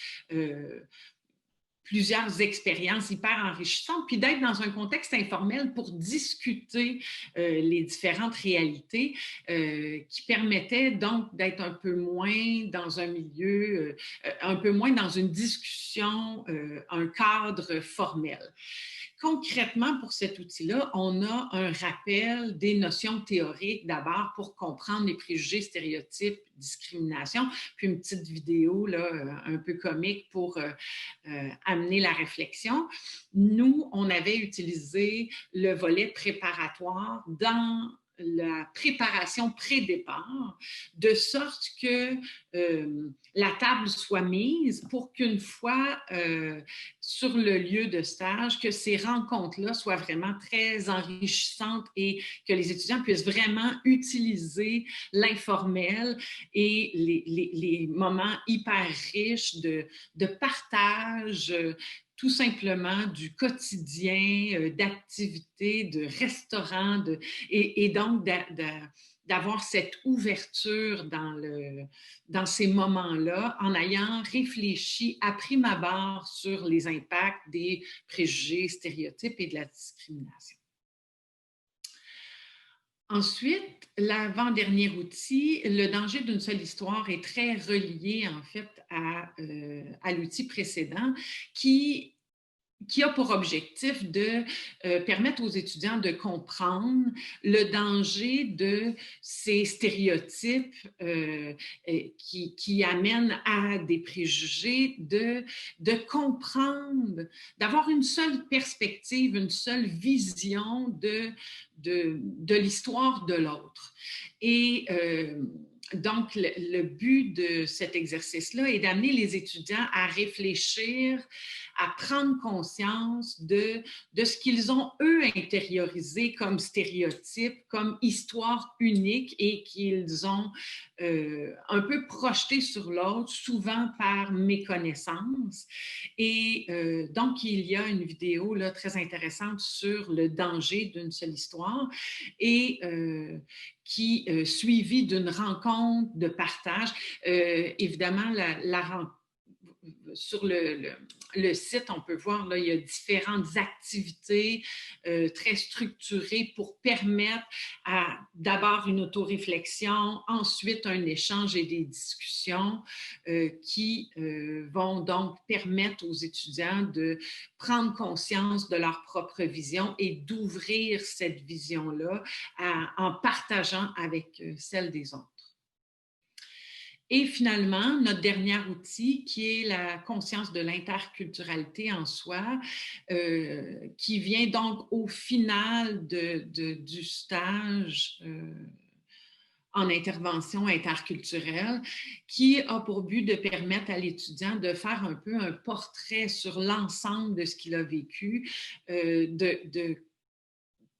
plusieurs expériences hyper enrichissantes, puis d'être dans un contexte informel pour discuter les différentes réalités qui permettaient donc d'être un peu moins dans un milieu, un peu moins dans une discussion, un cadre formel. Concrètement, pour cet outil-là, on a un rappel des notions théoriques d'abord pour comprendre les préjugés, stéréotypes, discrimination, puis une petite vidéo là, un peu comique pour amener la réflexion. Nous, on avait utilisé le volet préparatoire dans la préparation pré-départ, de sorte que la table soit mise pour qu'une fois sur le lieu de stage, que ces rencontres-là soient vraiment très enrichissantes et que les étudiants puissent vraiment utiliser l'informel et les moments hyper riches de partage, tout simplement du quotidien, d'activités, de restaurants, et donc d'avoir cette ouverture dans ces moments-là en ayant réfléchi à prime abord sur les impacts des préjugés, stéréotypes et de la discrimination. Ensuite, l'avant-dernier outil, le danger d'une seule histoire, est très relié en fait à l'outil précédent qui a pour objectif de permettre aux étudiants de comprendre le danger de ces stéréotypes qui amènent à des préjugés, de comprendre, d'avoir une seule perspective, une seule vision de l'histoire de l'autre. Et donc, le but de cet exercice-là est d'amener les étudiants à réfléchir, à prendre conscience de ce qu'ils ont, eux, intériorisé comme stéréotype, comme histoire unique et qu'ils ont un peu projeté sur l'autre, souvent par méconnaissance. Et donc, il y a une vidéo là, très intéressante sur le danger d'une seule histoire et suivie d'une rencontre de partage. Évidemment, la rencontre, sur le site, on peut voir, là, il y a différentes activités très structurées pour permettre d'abord une autoréflexion, ensuite un échange et des discussions qui vont donc permettre aux étudiants de prendre conscience de leur propre vision et d'ouvrir cette vision-là en partageant avec celle des autres. Et finalement, notre dernier outil, qui est la conscience de l'interculturalité en soi, qui vient donc au final du stage en intervention interculturelle, qui a pour but de permettre à l'étudiant de faire un peu un portrait sur l'ensemble de ce qu'il a vécu,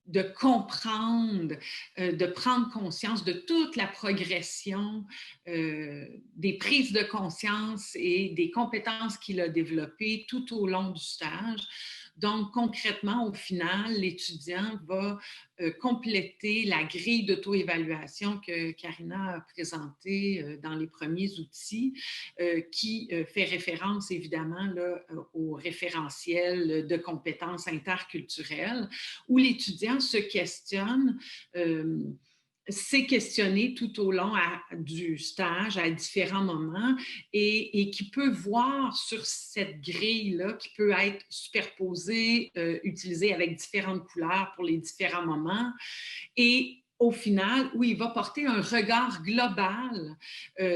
de comprendre, de prendre conscience de toute la progression des prises de conscience et des compétences qu'il a développées tout au long du stage. Donc, concrètement, au final, l'étudiant va compléter la grille d'auto-évaluation que Karina a présentée dans les premiers outils, qui fait référence évidemment là, au référentiel de compétences interculturelles, où l'étudiant se questionne, s'est questionné tout au long du stage à différents moments et qui peut voir sur cette grille-là qui peut être superposée, utilisée avec différentes couleurs pour les différents moments et au final, où il va porter un regard global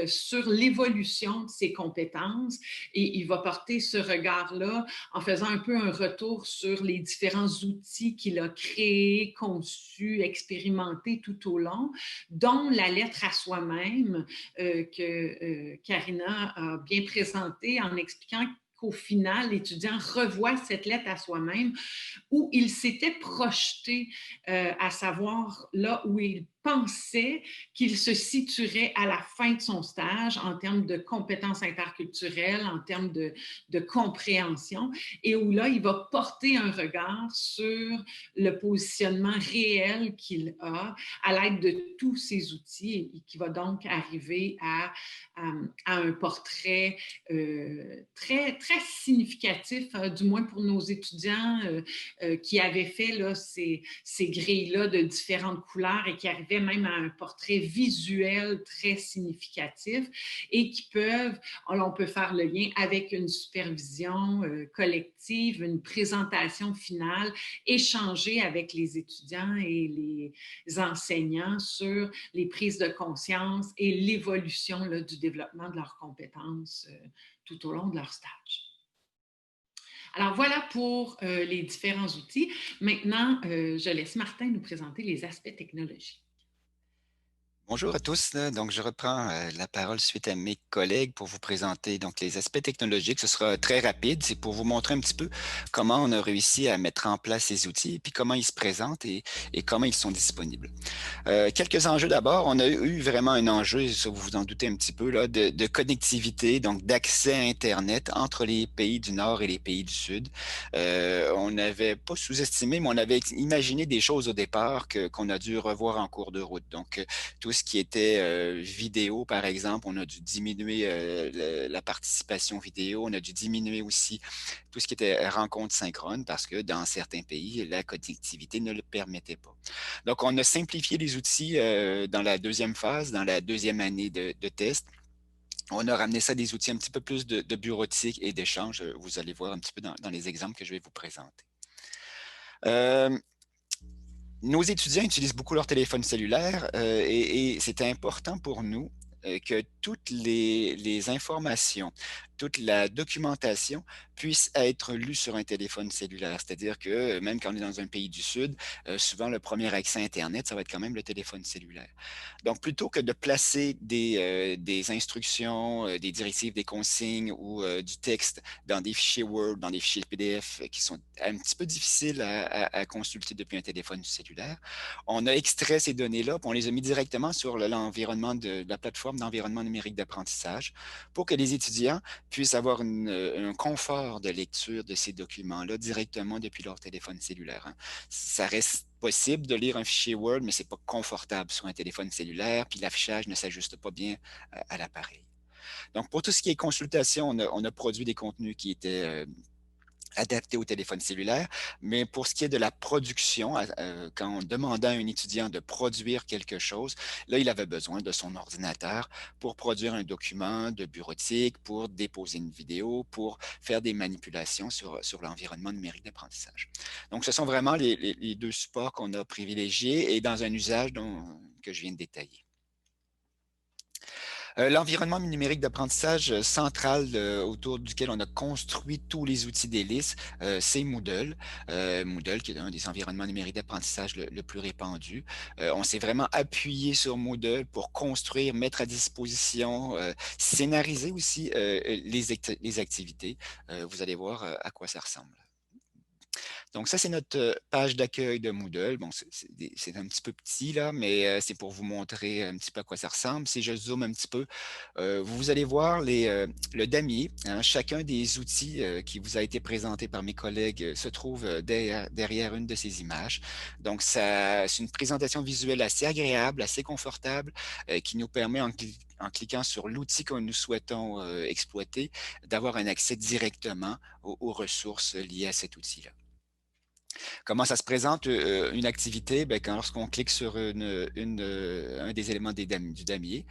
sur l'évolution de ses compétences et il va porter ce regard-là en faisant un peu un retour sur les différents outils qu'il a créés, conçus, expérimentés tout au long, dont la lettre à soi-même que Karina a bien présentée en expliquant qu'au final, l'étudiant revoit cette lettre à soi-même où il s'était projeté à savoir là où il pensait qu'il se situerait à la fin de son stage en termes de compétences interculturelles, en termes de compréhension, et où là, il va porter un regard sur le positionnement réel qu'il a à l'aide de tous ces outils et qui va donc arriver à un portrait très, très significatif, du moins pour nos étudiants qui avaient fait là, ces grilles-là de différentes couleurs et qui arrivaient même à un portrait visuel très significatif et qui peuvent, on peut faire le lien avec une supervision collective, une présentation finale, échanger avec les étudiants et les enseignants sur les prises de conscience et l'évolution du développement de leurs compétences tout au long de leur stage. Alors voilà pour les différents outils. Maintenant, je laisse Martin nous présenter les aspects technologiques. Bonjour à tous. Donc, je reprends la parole suite à mes collègues pour vous présenter donc, les aspects technologiques. Ce sera très rapide. C'est pour vous montrer un petit peu comment on a réussi à mettre en place ces outils, puis comment ils se présentent et comment ils sont disponibles. Quelques enjeux d'abord. On a eu vraiment un enjeu, ça vous vous en doutez un petit peu, là, de connectivité, donc d'accès à Internet entre les pays du Nord et les pays du Sud. On n'avait pas sous-estimé, mais on avait imaginé des choses au départ qu'on a dû revoir en cours de route. Donc, tout ce qui était vidéo, par exemple, on a dû diminuer la participation vidéo. On a dû diminuer aussi tout ce qui était rencontre synchrone parce que dans certains pays, la connectivité ne le permettait pas. Donc, on a simplifié les outils dans la deuxième phase, dans la deuxième année de test. On a ramené ça à des outils un petit peu plus de bureautique et d'échange. Vous allez voir un petit peu dans les exemples que je vais vous présenter. Nos étudiants utilisent beaucoup leur téléphone cellulaire et c'était important pour nous que toutes les informations, toute la documentation puisse être lue sur un téléphone cellulaire. C'est-à-dire que même quand on est dans un pays du Sud, souvent le premier accès à Internet, ça va être quand même le téléphone cellulaire. Donc, plutôt que de placer des instructions, des directives, des consignes ou du texte dans des fichiers Word, dans des fichiers PDF qui sont un petit peu difficiles à consulter depuis un téléphone cellulaire, on a extrait ces données-là, puis on les a mis directement sur l'environnement de la plateforme d'environnement numérique d'apprentissage pour que les étudiants puissent avoir un confort de lecture de ces documents-là directement depuis leur téléphone cellulaire. Hein. Ça reste possible de lire un fichier Word, mais ce n'est pas confortable sur un téléphone cellulaire, puis l'affichage ne s'ajuste pas bien à l'appareil. Donc, pour tout ce qui est consultation, on a produit des contenus qui étaient adapté au téléphone cellulaire, mais pour ce qui est de la production, quand on demandait à un étudiant de produire quelque chose, là, il avait besoin de son ordinateur pour produire un document de bureautique, pour déposer une vidéo, pour faire des manipulations sur l'environnement numérique d'apprentissage. Donc, ce sont vraiment les deux supports qu'on a privilégiés et dans un usage que je viens de détailler. L'environnement numérique d'apprentissage central autour duquel on a construit tous les outils d'Hélice, c'est Moodle. Moodle qui est un des environnements numériques d'apprentissage le plus répandu. On s'est vraiment appuyé sur Moodle pour construire, mettre à disposition, scénariser aussi les activités. Vous allez voir à quoi ça ressemble. Donc, ça, c'est notre page d'accueil de Moodle. Bon, c'est un petit peu petit, là, mais c'est pour vous montrer un petit peu à quoi ça ressemble. Si je zoome un petit peu, vous allez voir le damier. Hein, chacun des outils qui vous a été présenté par mes collègues se trouve derrière une de ces images. Donc, c'est une présentation visuelle assez agréable, assez confortable, qui nous permet, en cliquant sur l'outil que nous souhaitons exploiter, d'avoir un accès directement aux ressources liées à cet outil-là. Comment ça se présente une activité? Lorsqu'on clique sur un des éléments du damier,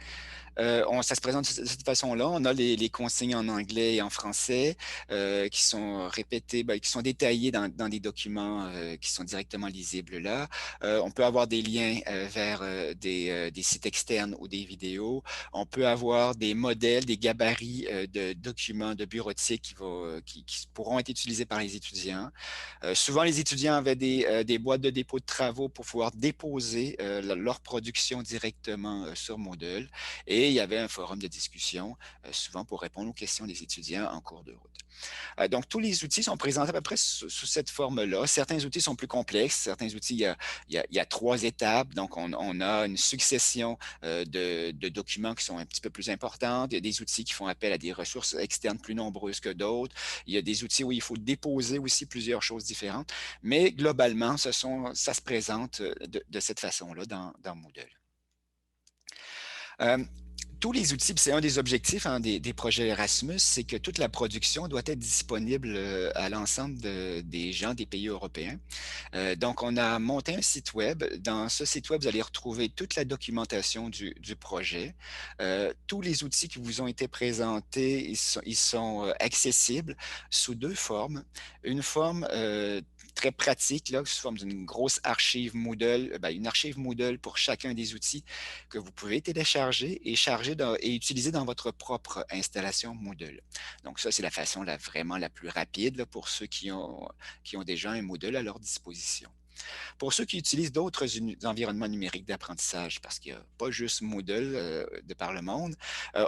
ça se présente de cette façon-là. On a les consignes en anglais et en français qui sont répétées, qui sont détaillées dans des documents qui sont directement lisibles là. On peut avoir des liens vers des sites externes ou des vidéos. On peut avoir des modèles, des gabarits de documents de bureautique qui pourront être utilisés par les étudiants. Souvent, les étudiants étudiants avaient des boîtes de dépôt de travaux pour pouvoir déposer leur production directement sur Moodle. Et il y avait un forum de discussion, souvent pour répondre aux questions des étudiants en cours de route. Donc, tous les outils sont présentés à peu près sous cette forme-là. Certains outils sont plus complexes. Certains outils, il y a 3 étapes. Donc, on a une succession de documents qui sont un petit peu plus importants. Il y a des outils qui font appel à des ressources externes plus nombreuses que d'autres. Il y a des outils où il faut déposer aussi plusieurs choses différentes. Mais globalement, ça se présente de cette façon-là dans Moodle. Tous les outils, c'est un des objectifs des projets Erasmus, c'est que toute la production doit être disponible à l'ensemble des gens des pays européens. Donc, on a monté un site web. Dans ce site web, vous allez retrouver toute la documentation du projet. Tous les outils qui vous ont été présentés, ils sont accessibles sous 2 formes. Une forme très pratique, là, sous forme d'une grosse archive Moodle, une archive Moodle pour chacun des outils que vous pouvez télécharger et charger et utiliser dans votre propre installation Moodle. Donc ça, c'est la façon vraiment la plus rapide là, pour ceux qui ont déjà un Moodle à leur disposition. Pour ceux qui utilisent d'autres environnements numériques d'apprentissage, parce qu'il n'y a pas juste Moodle de par le monde,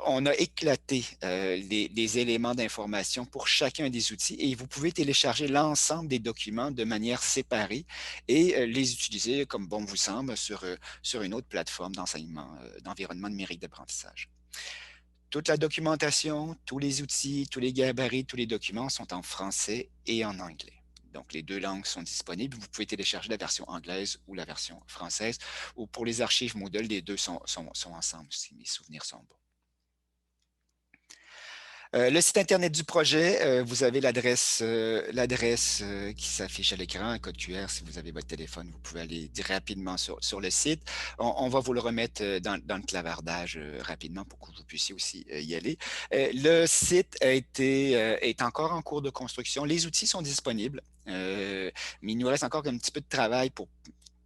on a éclaté les éléments d'information pour chacun des outils et vous pouvez télécharger l'ensemble des documents de manière séparée et les utiliser comme bon vous semble sur une autre plateforme d'environnement numérique d'apprentissage. Toute la documentation, tous les outils, tous les gabarits, tous les documents sont en français et en anglais. Donc, les 2 langues sont disponibles. Vous pouvez télécharger la version anglaise ou la version française. Ou pour les archives Moodle, les 2 sont ensemble, si mes souvenirs sont bons. Le site Internet du projet, vous avez l'adresse qui s'affiche à l'écran, un code QR. Si vous avez votre téléphone, vous pouvez aller rapidement sur le site. On va vous le remettre dans le clavardage rapidement pour que vous puissiez aussi y aller. Le site est encore en cours de construction. Les outils sont disponibles, mais il nous reste encore un petit peu de travail pour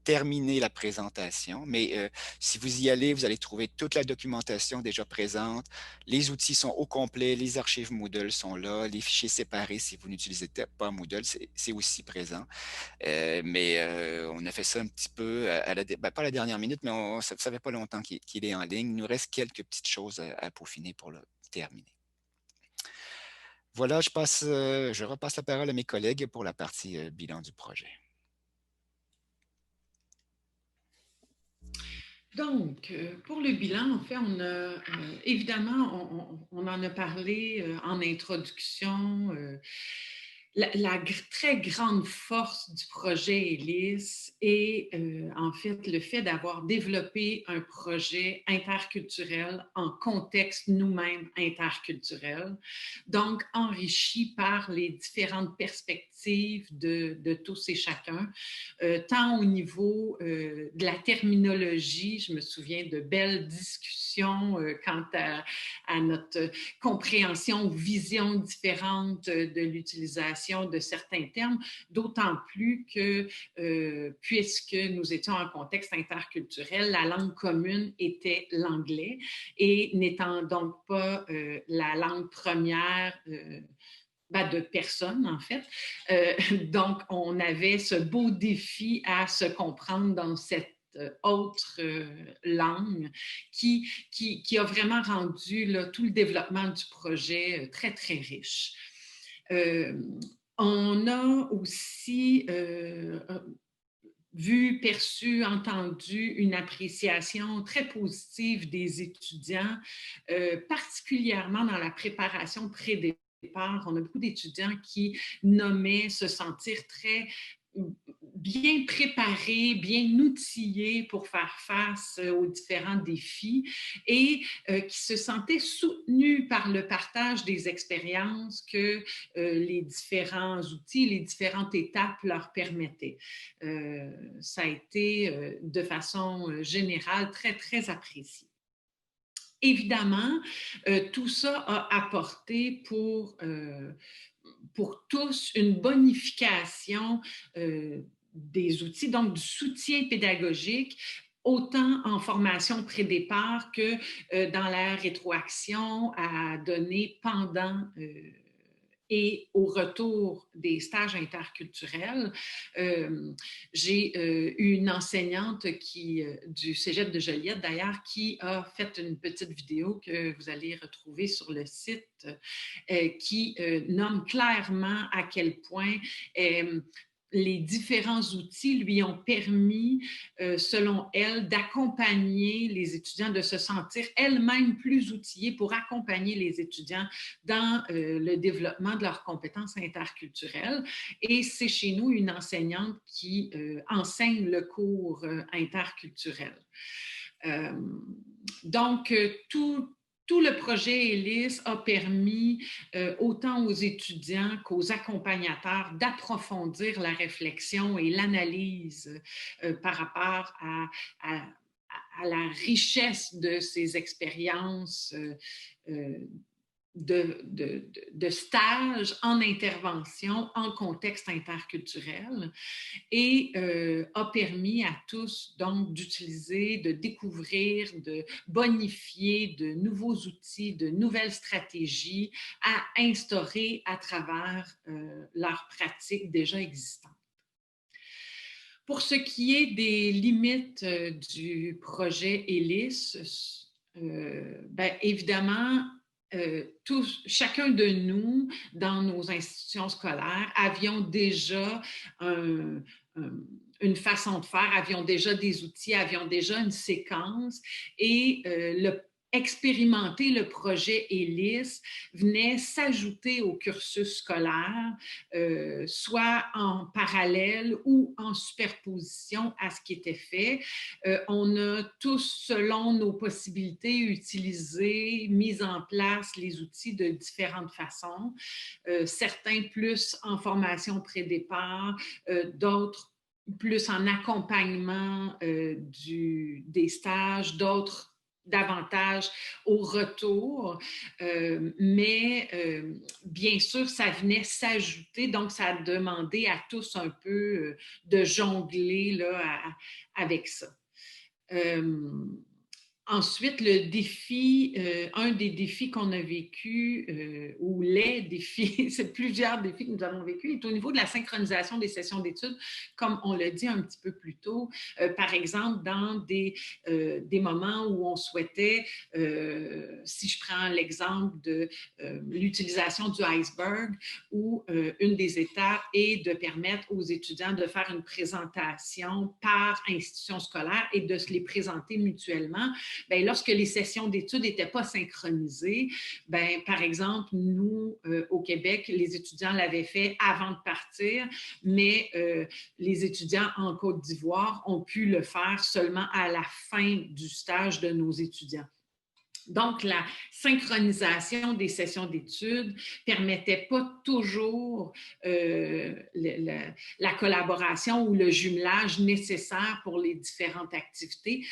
terminer la présentation, mais si vous y allez, vous allez trouver toute la documentation déjà présente. Les outils sont au complet, les archives Moodle sont là, les fichiers séparés, si vous n'utilisez pas Moodle, c'est aussi présent. Mais on a fait ça un petit peu, pas à la dernière minute, mais ça ne savait pas longtemps qu'il est en ligne. Il nous reste quelques petites choses à peaufiner pour le terminer. Voilà, je repasse la parole à mes collègues pour la partie bilan du projet. Donc, pour le bilan, en fait, on a évidemment, on en a parlé en introduction. La très grande force du projet ELIS est en fait le fait d'avoir développé un projet interculturel en contexte nous-mêmes interculturel, donc enrichi par les différentes perspectives de tous et chacun, tant au niveau de la terminologie. Je me souviens de belles discussions quant à notre compréhension ou vision différente de l'utilisation de certains termes, d'autant plus que puisque nous étions en contexte interculturel, la langue commune était l'anglais et n'étant donc pas la langue première de personne, en fait. Donc, on avait ce beau défi à se comprendre dans cette autre langue qui a vraiment rendu là, tout le développement du projet très, très riche. On a aussi vu, perçu, entendu une appréciation très positive des étudiants, particulièrement dans la préparation pré-départ. On a beaucoup d'étudiants qui nommaient se sentir très bien préparés, bien outillés pour faire face aux différents défis et qui se sentaient soutenus par le partage des expériences que les différents outils, les différentes étapes leur permettaient. Ça a été de façon générale très, très apprécié. Évidemment, tout ça a apporté pour tous une bonification des outils, donc du soutien pédagogique, autant en formation pré-départ que dans la rétroaction à donner pendant et au retour des stages interculturels, j'ai eu une enseignante du Cégep de Joliette, d'ailleurs, qui a fait une petite vidéo que vous allez retrouver sur le site, qui nomme clairement à quel point les différents outils lui ont permis, selon elle, d'accompagner les étudiants, de se sentir elles-mêmes plus outillées pour accompagner les étudiants dans le développement de leurs compétences interculturelles. Et c'est chez nous une enseignante qui enseigne le cours interculturel. Donc, tout le projet ELIS a permis autant aux étudiants qu'aux accompagnateurs d'approfondir la réflexion et l'analyse par rapport à la richesse de ces expériences de stage en intervention en contexte interculturel et a permis à tous donc d'utiliser, de découvrir, de bonifier de nouveaux outils, de nouvelles stratégies à instaurer à travers leurs pratiques déjà existantes. Pour ce qui est des limites du projet ELIS, évidemment, chacun de nous, dans nos institutions scolaires, avions déjà une façon de faire, avions déjà des outils, avions déjà une séquence et expérimenter le projet ELIS venait s'ajouter au cursus scolaire, soit en parallèle ou en superposition à ce qui était fait. On a tous, selon nos possibilités, utilisé, mis en place les outils de différentes façons. Certains plus en formation pré-départ, d'autres plus en accompagnement des stages, d'autres davantage au retour, mais bien sûr, ça venait s'ajouter, donc ça a demandé à tous un peu de jongler là, avec ça. Ensuite, le défi, un des défis qu'on a vécu, ou les défis, c'est plusieurs défis que nous avons vécu, est au niveau de la synchronisation des sessions d'études, comme on l'a dit un petit peu plus tôt. Par exemple, dans des moments où on souhaitait, si je prends l'exemple de l'utilisation du iceberg, où une des étapes est de permettre aux étudiants de faire une présentation par institution scolaire et de se les présenter mutuellement. Bien, lorsque les sessions d'études n'étaient pas synchronisées, bien, par exemple, nous, au Québec, les étudiants l'avaient fait avant de partir, mais les étudiants en Côte d'Ivoire ont pu le faire seulement à la fin du stage de nos étudiants. Donc, la synchronisation des sessions d'études ne permettait pas toujours la collaboration ou le jumelage nécessaire pour les différentes activités.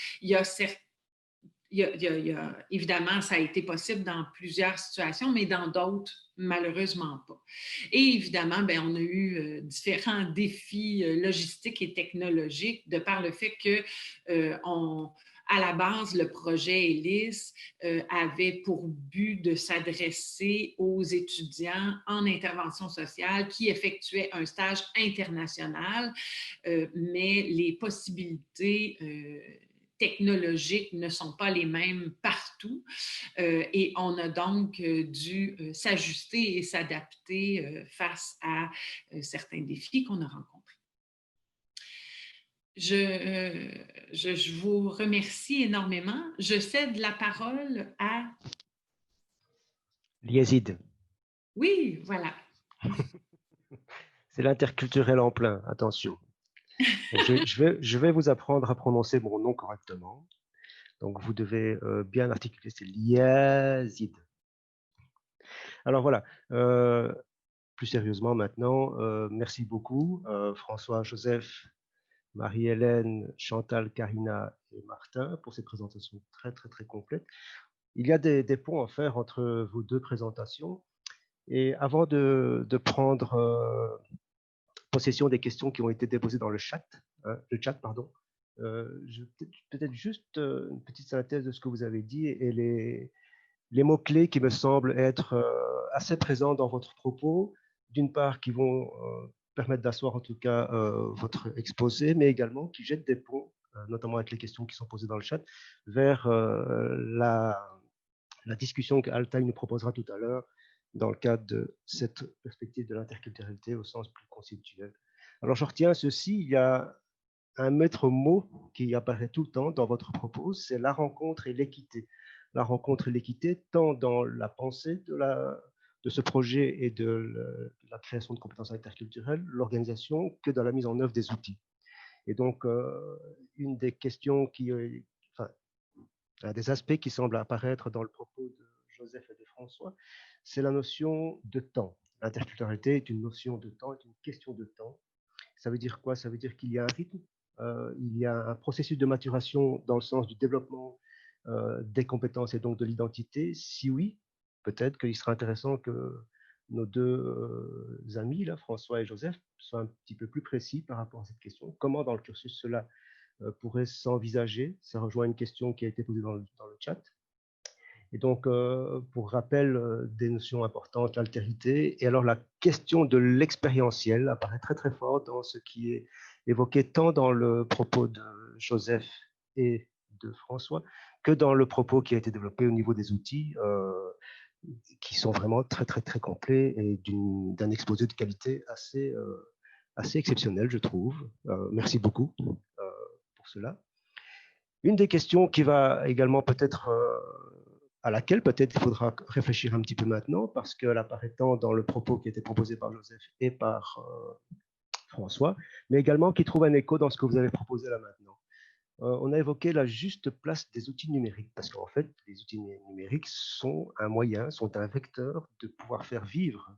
Évidemment, ça a été possible dans plusieurs situations, mais dans d'autres, malheureusement pas. Et évidemment, bien, on a eu différents défis logistiques et technologiques de par le fait que à la base, le projet ELIS avait pour but de s'adresser aux étudiants en intervention sociale qui effectuaient un stage international, mais les possibilités technologiques ne sont pas les mêmes partout et on a donc dû s'ajuster et s'adapter face à certains défis qu'on a rencontrés. Je vous remercie énormément. Je cède la parole à... Yazid. Oui, voilà. C'est l'interculturel en plein, attention. Je vais vous apprendre à prononcer mon nom correctement. Donc, vous devez bien articuler, c'est Yazid. Alors voilà, plus sérieusement maintenant, merci beaucoup François, Joseph, Marie-Hélène, Chantal, Karina et Martin pour ces présentations très, très, très complètes. Il y a des ponts à faire entre vos deux présentations. Et avant de prendre possession des questions qui ont été déposées dans le chat, peut-être juste une petite synthèse de ce que vous avez dit et les mots-clés qui me semblent être assez présents dans votre propos, d'une part qui vont permettre d'asseoir en tout cas votre exposé, mais également qui jettent des ponts, notamment avec les questions qui sont posées dans le chat, vers la discussion qu'Altaï nous proposera tout à l'heure dans le cadre de cette perspective de l'interculturalité au sens plus conceptuel. Alors je retiens ceci, il y a un maître mot qui apparaît tout le temps dans votre propos, c'est la rencontre et l'équité. La rencontre et l'équité, tant dans la pensée de ce projet et de la création de compétences interculturelles, l'organisation, que dans la mise en œuvre des outils. Et donc, une des questions enfin, un des aspects qui semble apparaître dans le propos de Joseph et de François, c'est la notion de temps. L'interculturalité est une notion de temps, est une question de temps. Ça veut dire quoi? Ça veut dire qu'il y a un rythme, il y a un processus de maturation dans le sens du développement des compétences et donc de l'identité. Si oui, peut-être qu'il sera intéressant que nos deux amis, là, François et Joseph, soient un petit peu plus précis par rapport à cette question. Comment dans le cursus cela pourrait s'envisager? Ça rejoint une question qui a été posée dans le chat. Et donc, pour rappel des notions importantes, l'altérité, et alors la question de l'expérientiel apparaît très très fort dans ce qui est évoqué tant dans le propos de Joseph et de François que dans le propos qui a été développé au niveau des outils, qui sont vraiment très très très complets et d'un exposé de qualité assez exceptionnel, je trouve. Merci beaucoup pour cela. Une des questions qui va également peut-être à laquelle peut-être il faudra réfléchir un petit peu maintenant, parce qu'elle apparaît tant dans le propos qui a été proposé par Joseph et par François, mais également qui trouve un écho dans ce que vous avez proposé là maintenant. On a évoqué la juste place des outils numériques, parce qu'en fait, les outils numériques sont un moyen, sont un vecteur de pouvoir faire vivre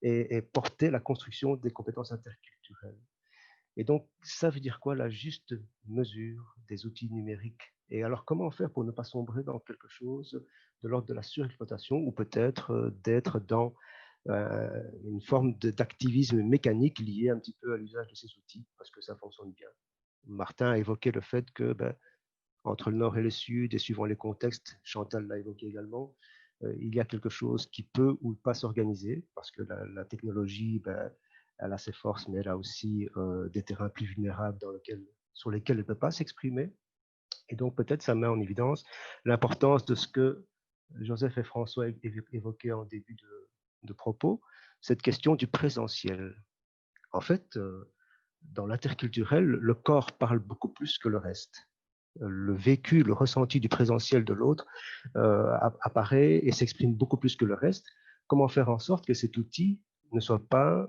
et porter la construction des compétences interculturelles. Et donc, ça veut dire quoi, la juste mesure des outils numériques? Et alors, comment faire pour ne pas sombrer dans quelque chose de l'ordre de la surexploitation ou peut-être d'être dans une forme d'activisme mécanique lié un petit peu à l'usage de ces outils, parce que ça fonctionne bien. Martin a évoqué le fait que, entre le nord et le sud, et suivant les contextes, Chantal l'a évoqué également, il y a quelque chose qui peut ou pas s'organiser, parce que la technologie, elle a ses forces, mais elle a aussi des terrains plus vulnérables sur lesquels elle ne peut pas s'exprimer. Et donc, peut-être, ça met en évidence l'importance de ce que Joseph et François évoquaient en début de propos, cette question du présentiel. En fait, dans l'interculturel, le corps parle beaucoup plus que le reste. Le vécu, le ressenti du présentiel de l'autre apparaît et s'exprime beaucoup plus que le reste. Comment faire en sorte que cet outil ne soit pas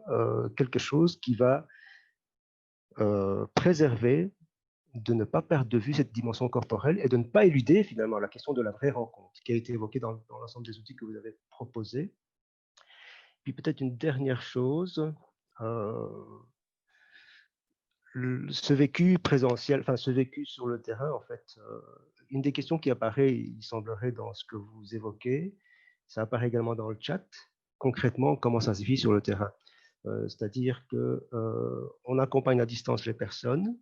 quelque chose qui va préserver, de ne pas perdre de vue cette dimension corporelle et de ne pas éluder finalement la question de la vraie rencontre qui a été évoquée dans l'ensemble des outils que vous avez proposés. Puis peut-être une dernière chose, ce vécu présentiel, enfin ce vécu sur le terrain, en fait, une des questions qui apparaît, il semblerait, dans ce que vous évoquez, ça apparaît également dans le chat, concrètement, comment ça se vit sur le terrain. C'est-à-dire qu'on accompagne à distance les personnes.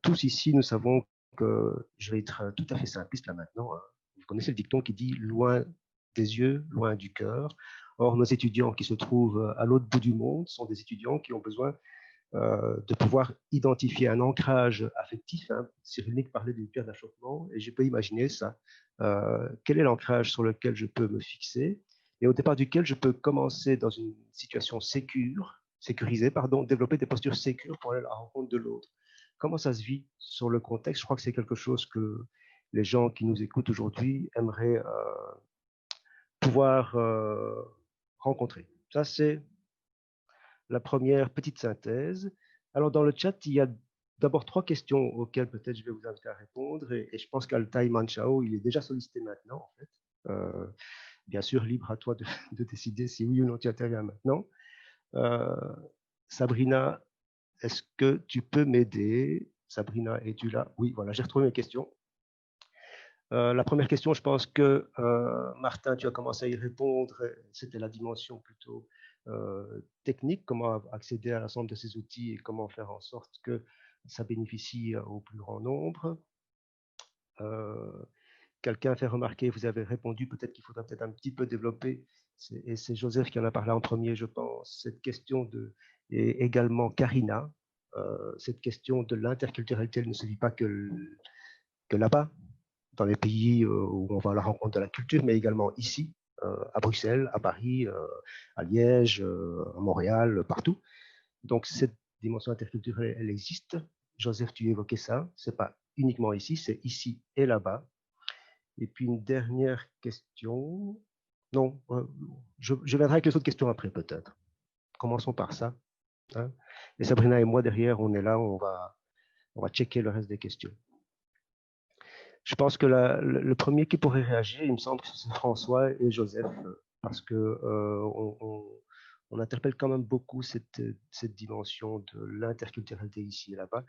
Tous ici, nous savons que, je vais être tout à fait simpliste là maintenant, hein. Vous connaissez le dicton qui dit « loin des yeux, loin du cœur ». Or, nos étudiants qui se trouvent à l'autre bout du monde sont des étudiants qui ont besoin de pouvoir identifier un ancrage affectif. Hein. Cyrulnik parlait d'une pierre d'achoppement, et je peux imaginer ça. Quel est l'ancrage sur lequel je peux me fixer, et au départ duquel je peux commencer dans une situation sécurisée, développer des postures sécures pour aller à la rencontre de l'autre. Comment ça se vit sur le contexte? Je crois que c'est quelque chose que les gens qui nous écoutent aujourd'hui aimeraient pouvoir rencontrer. Ça, c'est la première petite synthèse. Alors, dans le chat, il y a d'abord 3 questions auxquelles peut-être je vais vous inviter à répondre. Et je pense qu'Altaï Manchao, il est déjà sollicité maintenant, en fait. Bien sûr, libre à toi de décider si oui ou non tu interviens maintenant. Sabrina, est-ce que tu peux m'aider? Sabrina, es-tu là? Oui, voilà, j'ai retrouvé mes questions. La première question, je pense que Martin, tu as commencé à y répondre. C'était la dimension plutôt technique, comment accéder à l'ensemble de ces outils et comment faire en sorte que ça bénéficie au plus grand nombre. quelqu'un a fait remarquer, vous avez répondu, peut-être qu'il faudra peut-être un petit peu développer, et c'est Joseph qui en a parlé en premier, je pense, cette question et également Karina, cette question de l'interculturalité, elle ne se vit pas que là-bas, dans les pays où on va à la rencontre de la culture, mais également ici, à Bruxelles, à Paris, à Liège, à Montréal, partout. Donc, cette dimension interculturelle, elle existe. Joseph, tu évoquais ça. Ce n'est pas uniquement ici, c'est ici et là-bas. Et puis, une dernière question. Non, je viendrai avec les autres questions après, peut-être. Commençons par ça. Hein. Et Sabrina et moi, derrière, on est là, on va checker le reste des questions. Je pense que le premier qui pourrait réagir, il me semble que c'est François et Joseph, parce que on interpelle quand même beaucoup cette dimension de l'interculturalité ici et là-bas,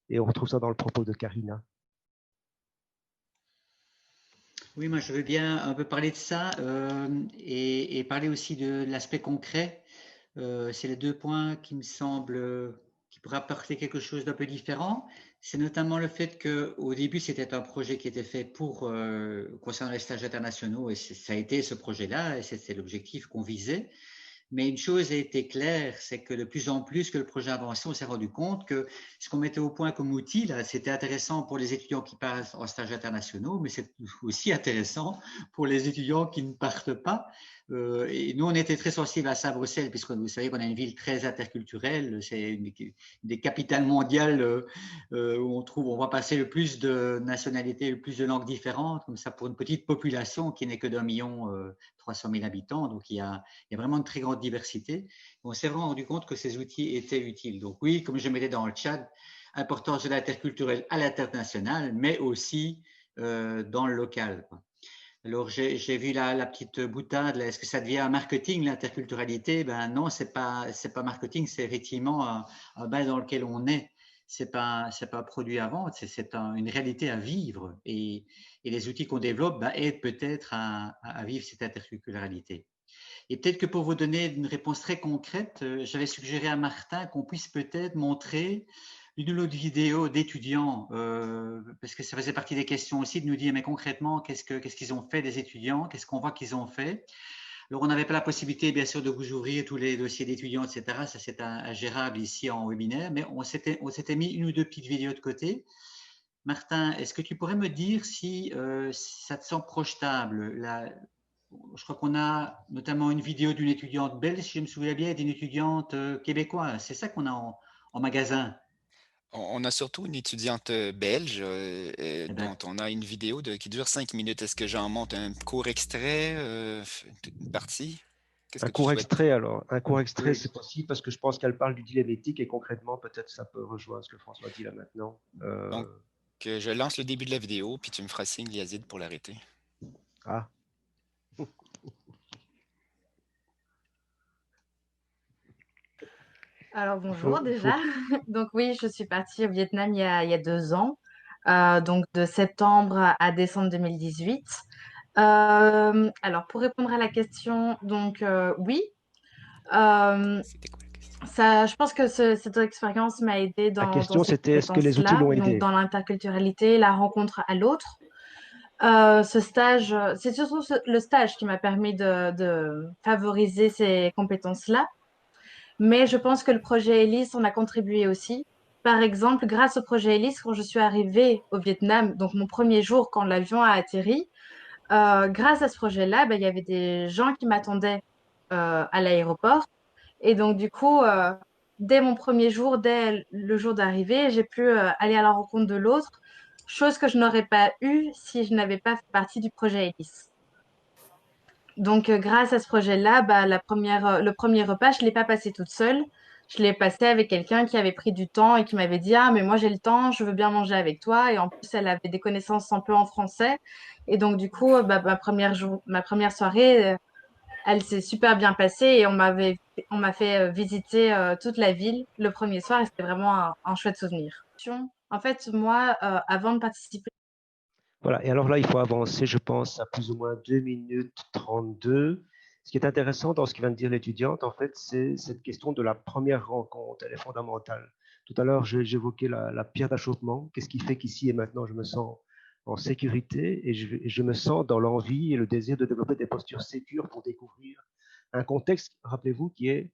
et on retrouve ça dans le propos de Karina. Oui, moi je veux bien un peu parler de ça et parler aussi de l'aspect concret. C'est les deux points qui me semblent qui pourraient apporter quelque chose d'un peu différent. C'est notamment le fait qu'au début, c'était un projet qui était fait pour concernant les stages internationaux, et ça a été ce projet-là, et c'était l'objectif qu'on visait. Mais une chose a été claire, c'est que de plus en plus que le projet avançait, on s'est rendu compte que ce qu'on mettait au point comme outil, là, c'était intéressant pour les étudiants qui passent en stages internationaux, mais c'est aussi intéressant pour les étudiants qui ne partent pas. Et nous, on était très sensibles à ça à Bruxelles, puisque vous savez qu'on a une ville très interculturelle, c'est une des capitales mondiales où on va passer le plus de nationalités, le plus de langues différentes, comme ça pour une petite population qui n'est que d'1,3 million habitants. Donc il y a vraiment une très grande diversité. On s'est vraiment rendu compte que ces outils étaient utiles. Donc oui, comme je mettais dans le chat, importance de l'interculturel à l'international, mais aussi dans le local. Alors, j'ai vu la petite boutade, est-ce que ça devient un marketing, l'interculturalité? Ben non, c'est pas marketing, c'est effectivement un bain dans lequel on est. C'est pas un produit à vendre, c'est une réalité à vivre. Et les outils qu'on développe aident peut-être à vivre cette interculturalité. Et peut-être que pour vous donner une réponse très concrète, j'avais suggéré à Martin qu'on puisse peut-être montrer une ou l'autre vidéo d'étudiants, parce que ça faisait partie des questions aussi, de nous dire mais concrètement, qu'est-ce qu'ils ont fait des étudiants, qu'est-ce qu'on voit qu'ils ont fait. Alors, on n'avait pas la possibilité, bien sûr, de vous ouvrir tous les dossiers d'étudiants, etc. Ça, c'est ingérable ici en webinaire, mais on s'était mis une ou deux petites vidéos de côté. Martin, est-ce que tu pourrais me dire si ça te semble projetable? Je crois qu'on a notamment une vidéo d'une étudiante belge, si je me souviens bien, et d'une étudiante québécoise. C'est ça qu'on a en magasin. On a surtout une étudiante belge dont on a une vidéo qui dure 5 minutes. Est-ce que j'en monte un court extrait, une partie? Un court extrait, alors. Un court extrait, c'est possible parce que je pense qu'elle parle du dilemme éthique et concrètement, peut-être ça peut rejoindre ce que François dit là maintenant. Donc, je lance le début de la vidéo, puis tu me feras signe, Yazid, pour l'arrêter. Ah. Alors bonjour déjà. Donc oui, je suis partie au Vietnam il y a 2 ans, donc de septembre à décembre 2018. Alors pour répondre à la question, donc oui. C'était quoi la question? Ça, je pense que cette expérience m'a aidée La dans question, ces c'était est-ce que les outils l'ont aidé? donc dans l'interculturalité, la rencontre à l'autre. Ce stage, c'est surtout le stage qui m'a permis de favoriser ces compétences-là. Mais je pense que le projet ELIS en a contribué aussi. Par exemple, grâce au projet ELIS, quand je suis arrivée au Vietnam, donc mon premier jour quand l'avion a atterri, grâce à ce projet-là, il y avait des gens qui m'attendaient à l'aéroport. Et donc, du coup, dès mon premier jour, dès le jour d'arrivée, j'ai pu aller à la rencontre de l'autre, chose que je n'aurais pas eue si je n'avais pas fait partie du projet ELIS. Donc, grâce à ce projet-là, le premier repas, je ne l'ai pas passé toute seule. Je l'ai passé avec quelqu'un qui avait pris du temps et qui m'avait dit « Ah, mais moi j'ai le temps, je veux bien manger avec toi. » Et en plus, elle avait des connaissances un peu en français. Et donc, du coup, ma première soirée, elle s'est super bien passée et on m'a fait visiter toute la ville le premier soir et c'était vraiment un chouette souvenir. En fait, moi, avant de participer, voilà, et alors là, il faut avancer, je pense, à plus ou moins 2 minutes 32. Ce qui est intéressant dans ce que vient de dire l'étudiante, en fait, c'est cette question de la première rencontre, elle est fondamentale. Tout à l'heure, j'évoquais la pierre d'achoppement. Qu'est-ce qui fait qu'ici et maintenant, je me sens en sécurité et je me sens dans l'envie et le désir de développer des postures sécures pour découvrir un contexte, rappelez-vous, qui est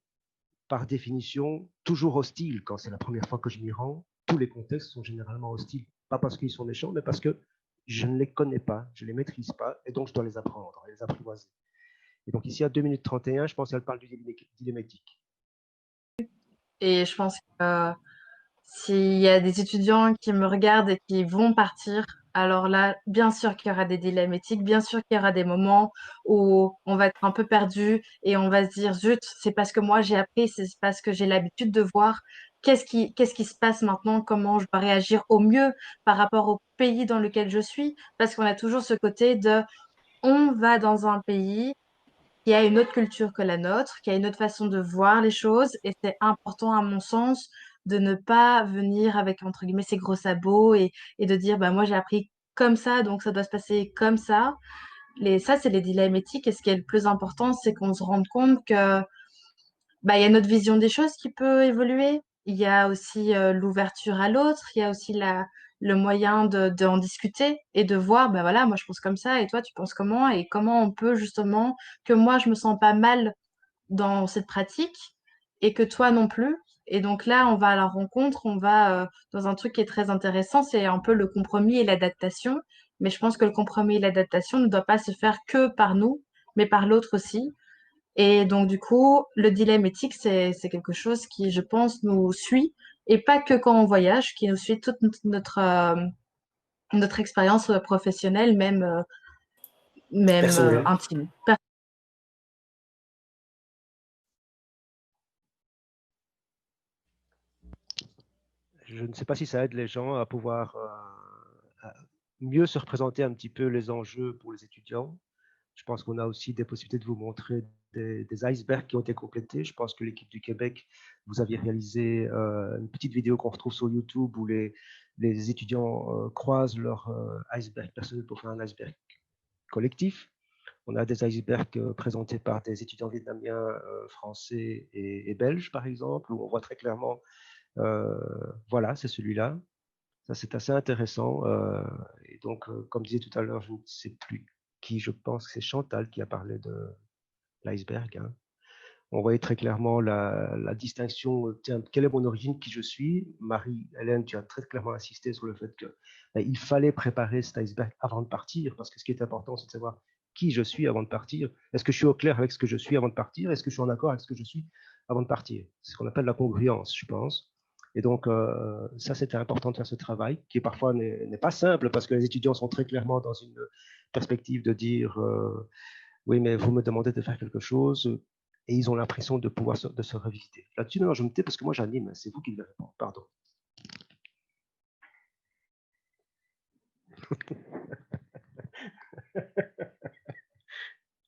par définition toujours hostile. Quand c'est la première fois que je m'y rends, tous les contextes sont généralement hostiles. Pas parce qu'ils sont méchants, mais parce que je ne les connais pas, je ne les maîtrise pas, et donc je dois les apprendre, les apprivoiser. Et donc ici, à 2 minutes 31, je pense qu'elle parle du dilemme éthique. Et je pense que s'il y a des étudiants qui me regardent et qui vont partir, alors là, bien sûr qu'il y aura des dilemmes éthiques, bien sûr qu'il y aura des moments où on va être un peu perdu et on va se dire, zut, c'est parce que moi j'ai appris, c'est parce que j'ai l'habitude de voir qu'est-ce qui se passe maintenant, comment je dois réagir au mieux par rapport au pays dans lequel je suis, parce qu'on a toujours ce côté de, on va dans un pays qui a une autre culture que la nôtre, qui a une autre façon de voir les choses. Et c'est important, à mon sens, de ne pas venir avec, entre guillemets, ses gros sabots et de dire, bah, moi, j'ai appris comme ça, donc ça doit se passer comme ça. Ça, c'est les dilemmes éthiques. Et ce qui est le plus important, c'est qu'on se rende compte que bah, il y a notre vision des choses qui peut évoluer. Il y a aussi l'ouverture à l'autre. Il y a aussi le moyen d'en discuter et de voir, ben voilà, moi je pense comme ça et toi tu penses comment et comment on peut justement que moi je me sens pas mal dans cette pratique et que toi non plus. Et donc là, on va à la rencontre, on va dans un truc qui est très intéressant, c'est un peu le compromis et l'adaptation. Mais je pense que le compromis et l'adaptation ne doit pas se faire que par nous, mais par l'autre aussi. Et donc, du coup, le dilemme éthique, c'est quelque chose qui, je pense, nous suit, et pas que quand on voyage, qui nous suit toute notre expérience professionnelle, même Personnel. intime. Je ne sais pas si ça aide les gens à pouvoir à mieux se représenter un petit peu les enjeux pour les étudiants. Je pense qu'on a aussi des possibilités de vous montrer des icebergs qui ont été complétés. Je pense que l'équipe du Québec, vous aviez réalisé une petite vidéo qu'on retrouve sur YouTube où les étudiants croisent leur iceberg personnel pour faire un iceberg collectif. On a des icebergs présentés par des étudiants vietnamiens, français et belges, par exemple, où on voit très clairement, voilà, c'est celui-là. Ça, c'est assez intéressant. Et donc, comme disait tout à l'heure, je ne sais plus qui, je pense que c'est Chantal qui a parlé de l'iceberg. Hein. On voyait très clairement la distinction, tiens, quelle est mon origine, qui je suis. Marie-Hélène, tu as très clairement insisté sur le fait qu'il fallait préparer cet iceberg avant de partir, parce que ce qui est important, c'est de savoir qui je suis avant de partir. Est-ce que je suis au clair avec ce que je suis avant de partir? Est-ce que je suis en accord avec ce que je suis avant de partir? C'est ce qu'on appelle la congruence, je pense. Et donc, ça, c'était important de faire ce travail, qui parfois n'est pas simple, parce que les étudiants sont très clairement dans une perspective de dire oui, mais vous me demandez de faire quelque chose, et ils ont l'impression de pouvoir de se revisiter. Là-dessus, non, je me tais parce que moi, j'anime, c'est vous qui devez répondre. Pardon.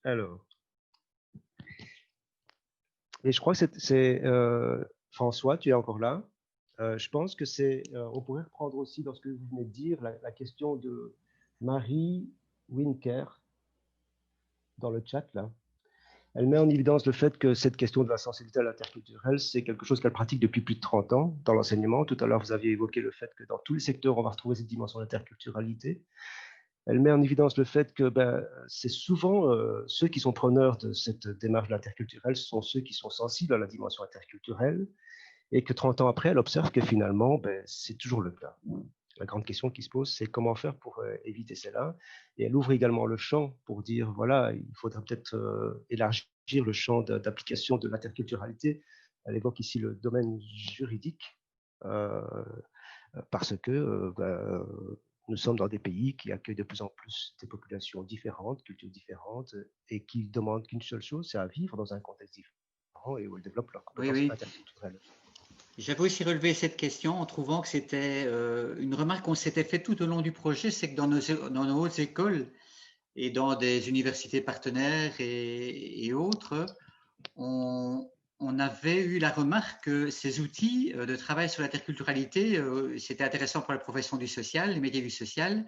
Alors. Et je crois que c'est François, tu es encore là. Je pense que on pourrait reprendre aussi dans ce que vous venez de dire, la question de Marie Winker dans le chat là. Elle met en évidence le fait que cette question de la sensibilité à l'interculturel, c'est quelque chose qu'elle pratique depuis plus de 30 ans dans l'enseignement. Tout à l'heure, vous aviez évoqué le fait que dans tous les secteurs, on va retrouver cette dimension d'interculturalité. Elle met en évidence le fait que c'est souvent ceux qui sont preneurs de cette démarche de l'interculturel sont ceux qui sont sensibles à la dimension interculturelle, et que 30 ans après, elle observe que finalement, c'est toujours le cas. La grande question qui se pose, c'est comment faire pour éviter cela. Et elle ouvre également le champ pour dire, voilà, il faudrait peut-être élargir le champ d'application de l'interculturalité. Elle évoque ici le domaine juridique, parce que nous sommes dans des pays qui accueillent de plus en plus des populations différentes, cultures différentes, et qui demandent qu'une seule chose, c'est à vivre dans un contexte différent et où elles développent leur compétences interculturelles. J'avais aussi relevé cette question en trouvant que c'était une remarque qu'on s'était faite tout au long du projet, c'est que dans nos hautes écoles et dans des universités partenaires et autres, on avait eu la remarque que ces outils de travail sur l'interculturalité, c'était intéressant pour la profession du social, les métiers du social,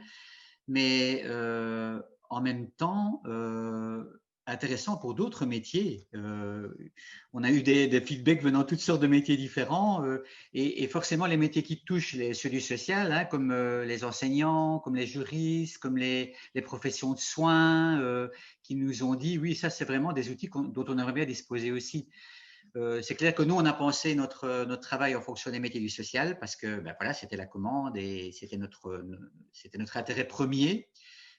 mais en même temps, intéressant pour d'autres métiers. On a eu des feedbacks venant de toutes sortes de métiers différents et forcément les métiers qui touchent ceux du social, hein, comme les enseignants, comme les juristes, comme les professions de soins, qui nous ont dit oui, ça c'est vraiment des outils dont on aimerait bien disposer aussi. C'est clair que nous, on a pensé notre travail en fonction des métiers du social parce que ben voilà, c'était la commande et c'était notre intérêt premier,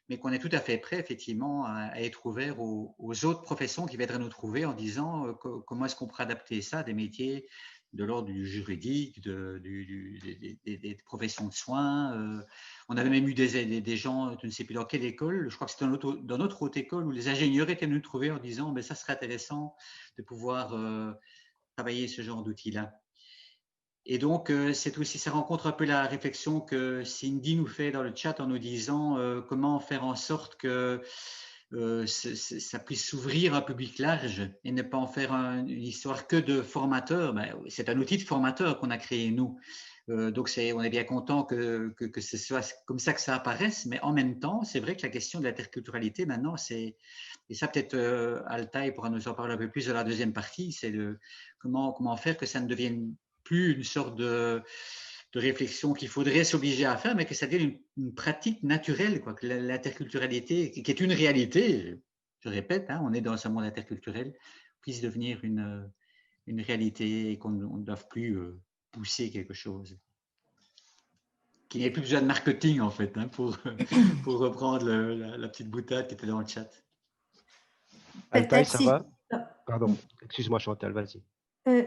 mais qu'on est tout à fait prêt, effectivement, à être ouvert aux autres professions qui viendraient nous trouver en disant comment est-ce qu'on pourrait adapter ça à des métiers de l'ordre du juridique, des professions de soins. On avait même eu des gens, je ne sais plus dans quelle école, je crois que c'était dans notre haute école, où les ingénieurs étaient venus nous trouver en disant ben, ça serait intéressant de pouvoir travailler ce genre d'outils-là. Et donc, c'est aussi, ça rencontre un peu la réflexion que Cindy nous fait dans le chat en nous disant comment faire en sorte que ça puisse s'ouvrir à un public large et ne pas en faire une histoire que de formateurs. Ben, c'est un outil de formateur qu'on a créé nous. Donc, on est bien content que ce soit comme ça que ça apparaisse, mais en même temps, c'est vrai que la question de l'interculturalité, maintenant, et ça peut-être Altaï pourra nous en parler un peu plus dans la deuxième partie, c'est comment faire que ça ne devienne plus une sorte de réflexion qu'il faudrait s'obliger à faire, mais que ça devienne une pratique naturelle, quoi, que l'interculturalité, qui est une réalité, je répète, hein, on est dans un monde interculturel, puisse devenir une réalité et qu'on ne doive plus pousser quelque chose. Qu'il n'y ait plus besoin de marketing, en fait, hein, pour reprendre la petite boutade qui était dans le chat. Altaï, ça va? Pardon, excuse-moi Chantal, vas-y.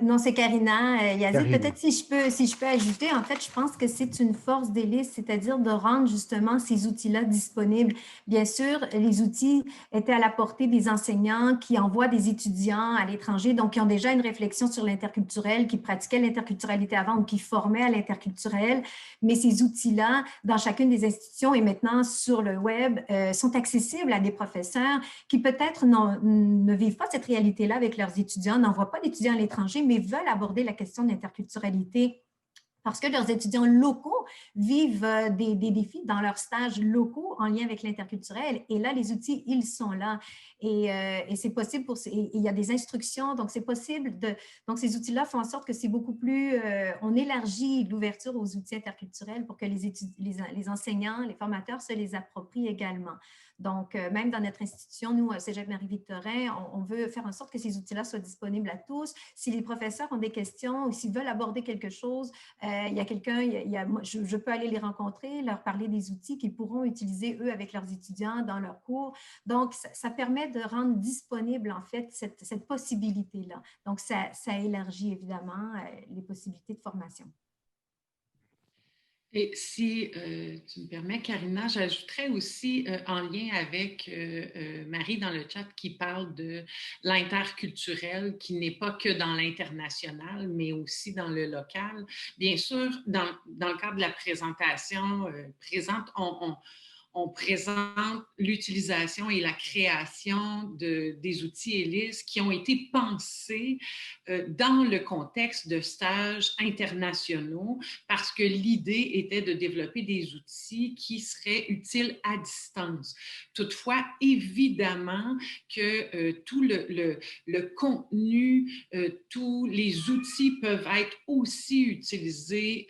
Non, c'est Karina. Yazid, Karine. peut-être si je peux ajouter, en fait, je pense que c'est une force d'Elis, c'est-à-dire de rendre justement ces outils-là disponibles. Bien sûr, les outils étaient à la portée des enseignants qui envoient des étudiants à l'étranger, donc qui ont déjà une réflexion sur l'interculturel, qui pratiquaient l'interculturalité avant ou qui formaient à l'interculturel. Mais ces outils-là, dans chacune des institutions et maintenant sur le web, sont accessibles à des professeurs qui peut-être ne vivent pas cette réalité-là avec leurs étudiants, n'envoient pas d'étudiants à l'étranger, mais veulent aborder la question de l'interculturalité parce que leurs étudiants locaux vivent des défis dans leurs stages locaux en lien avec l'interculturel. Et là, les outils, ils sont là. Et c'est possible il y a des instructions, donc c'est possible donc ces outils-là font en sorte que c'est beaucoup plus, on élargit l'ouverture aux outils interculturels pour que les enseignants, les formateurs se les approprient également. Donc, même dans notre institution, nous, Cégep Marie-Victorin, on veut faire en sorte que ces outils-là soient disponibles à tous. Si les professeurs ont des questions ou s'ils veulent aborder quelque chose, il y a quelqu'un, je peux aller les rencontrer, leur parler des outils qu'ils pourront utiliser, eux, avec leurs étudiants dans leurs cours. Donc, ça permet de rendre disponible, en fait, cette possibilité-là. Donc, ça élargit, évidemment, les possibilités de formation. Et si tu me permets, Karina, j'ajouterais aussi en lien avec Marie dans le chat qui parle de l'interculturel qui n'est pas que dans l'international, mais aussi dans le local. Bien sûr, dans le cadre de la présentation présente, on présente l'utilisation et la création des outils ELIS qui ont été pensés dans le contexte de stages internationaux parce que l'idée était de développer des outils qui seraient utiles à distance. Toutefois, évidemment que tout le contenu, tous les outils peuvent être aussi utilisés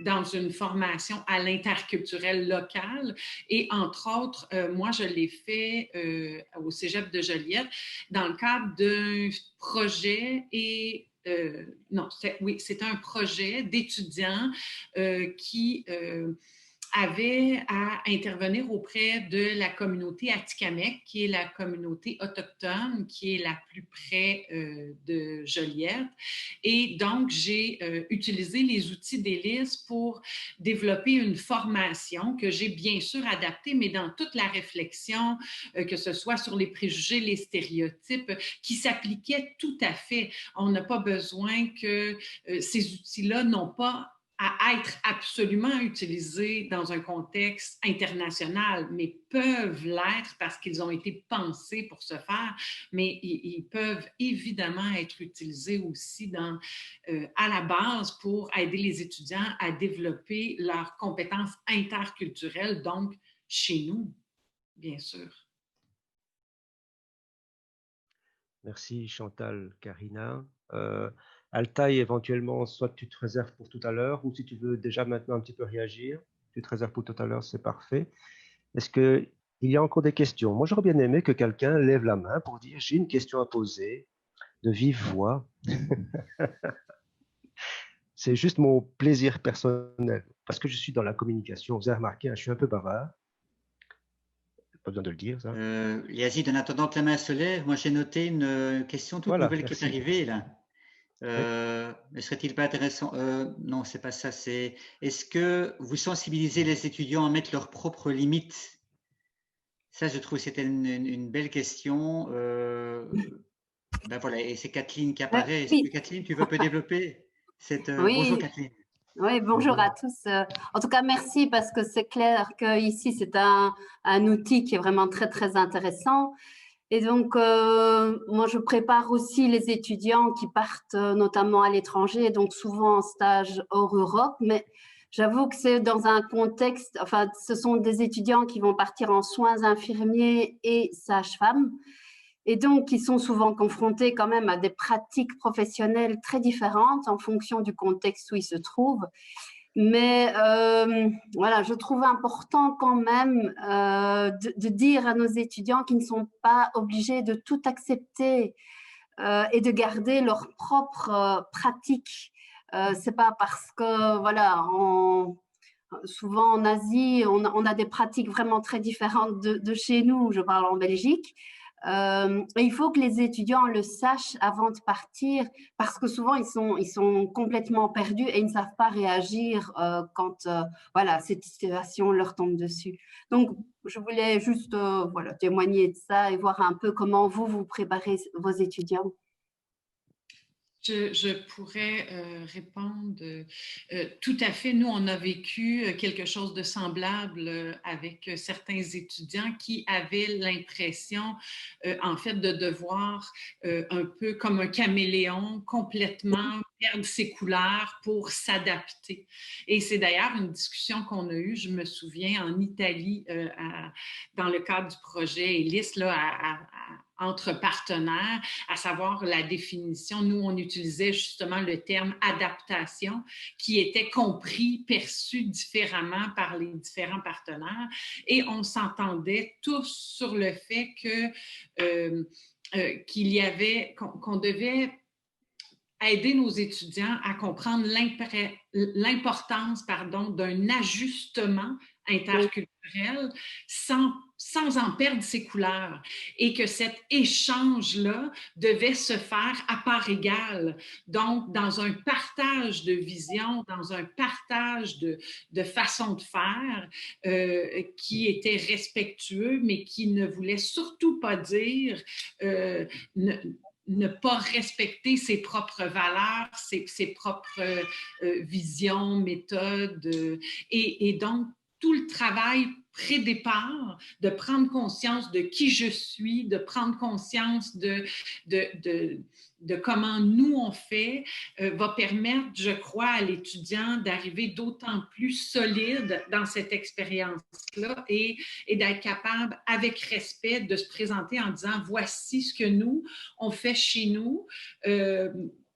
dans une formation à l'interculturel local. Et entre autres, moi, je l'ai fait au Cégep de Joliette dans le cadre d'un projet c'est un projet d'étudiants qui avait à intervenir auprès de la communauté Atikamekw, qui est la communauté autochtone, qui est la plus près de Joliette. Et donc, j'ai utilisé les outils d'ELIS pour développer une formation que j'ai bien sûr adaptée, mais dans toute la réflexion, que ce soit sur les préjugés, les stéréotypes, qui s'appliquaient tout à fait. On n'a pas besoin que ces outils-là n'ont pas à être absolument utilisés dans un contexte international, mais peuvent l'être parce qu'ils ont été pensés pour ce faire, mais ils peuvent évidemment être utilisés aussi à la base pour aider les étudiants à développer leurs compétences interculturelles, donc chez nous, bien sûr. Merci Chantal, Karina. Altaï, éventuellement, soit tu te réserves pour tout à l'heure, ou si tu veux déjà maintenant un petit peu réagir, tu te réserves pour tout à l'heure, c'est parfait. Est-ce qu'il y a encore des questions? Moi, j'aurais bien aimé que quelqu'un lève la main pour dire j'ai une question à poser de vive voix. C'est juste mon plaisir personnel, parce que je suis dans la communication. Vous avez remarqué, hein, je suis un peu bavard. Pas besoin de le dire, ça. Yazid, en attendant que la main se lève, moi j'ai noté une question toute Voilà, nouvelle qui est merci. arrivée là. Ne serait-il pas intéressant non, c'est pas ça. C'est est-ce que vous sensibilisez les étudiants à mettre leurs propres limites? Ça, je trouve que c'était une belle question. Ben voilà, et c'est Kathleen qui apparaît. Est-ce que Kathleen, tu veux un peu développer cette… Oui. Bonjour Kathleen. Oui, bonjour à tous. En tout cas, merci parce que c'est clair qu'ici, c'est un outil qui est vraiment très, très intéressant. Et donc, moi, je prépare aussi les étudiants qui partent notamment à l'étranger, donc souvent en stage hors Europe. Mais j'avoue que c'est dans un contexte, enfin, ce sont des étudiants qui vont partir en soins infirmiers et sages-femmes. Et donc, ils sont souvent confrontés quand même à des pratiques professionnelles très différentes en fonction du contexte où ils se trouvent. Mais voilà, je trouve important quand même de dire à nos étudiants qu'ils ne sont pas obligés de tout accepter et de garder leurs propres pratiques. C'est pas parce que, voilà, souvent en Asie, on a des pratiques vraiment très différentes de chez nous, je parle en Belgique. Il faut que les étudiants le sachent avant de partir parce que souvent ils sont complètement perdus et ils ne savent pas réagir quand voilà, cette situation leur tombe dessus. Donc, je voulais juste voilà, témoigner de ça et voir un peu comment vous préparez vos étudiants. Je pourrais répondre tout à fait. Nous, on a vécu quelque chose de semblable avec certains étudiants qui avaient l'impression, en fait, de devoir un peu comme un caméléon complètement perdre ses couleurs pour s'adapter. Et c'est d'ailleurs une discussion qu'on a eue, je me souviens, en Italie, dans le cadre du projet ELIS, là, entre partenaires, à savoir la définition. Nous, on utilisait justement le terme adaptation qui était compris, perçu différemment par les différents partenaires et on s'entendait tous sur le fait qu'il y avait, qu'on devait aider nos étudiants à comprendre l'importance d'un ajustement interculturel sans en perdre ses couleurs et que cet échange-là devait se faire à part égale. Donc, dans un partage de vision, dans un partage de façon de faire qui était respectueux, mais qui ne voulait surtout pas dire ne pas respecter ses propres valeurs, ses propres visions, méthodes. Et donc, tout le travail pré-départ, de prendre conscience de qui je suis, de prendre conscience de comment nous on fait, va permettre, je crois, à l'étudiant d'arriver d'autant plus solide dans cette expérience-là et d'être capable, avec respect, de se présenter en disant « Voici ce que nous, on fait chez nous ».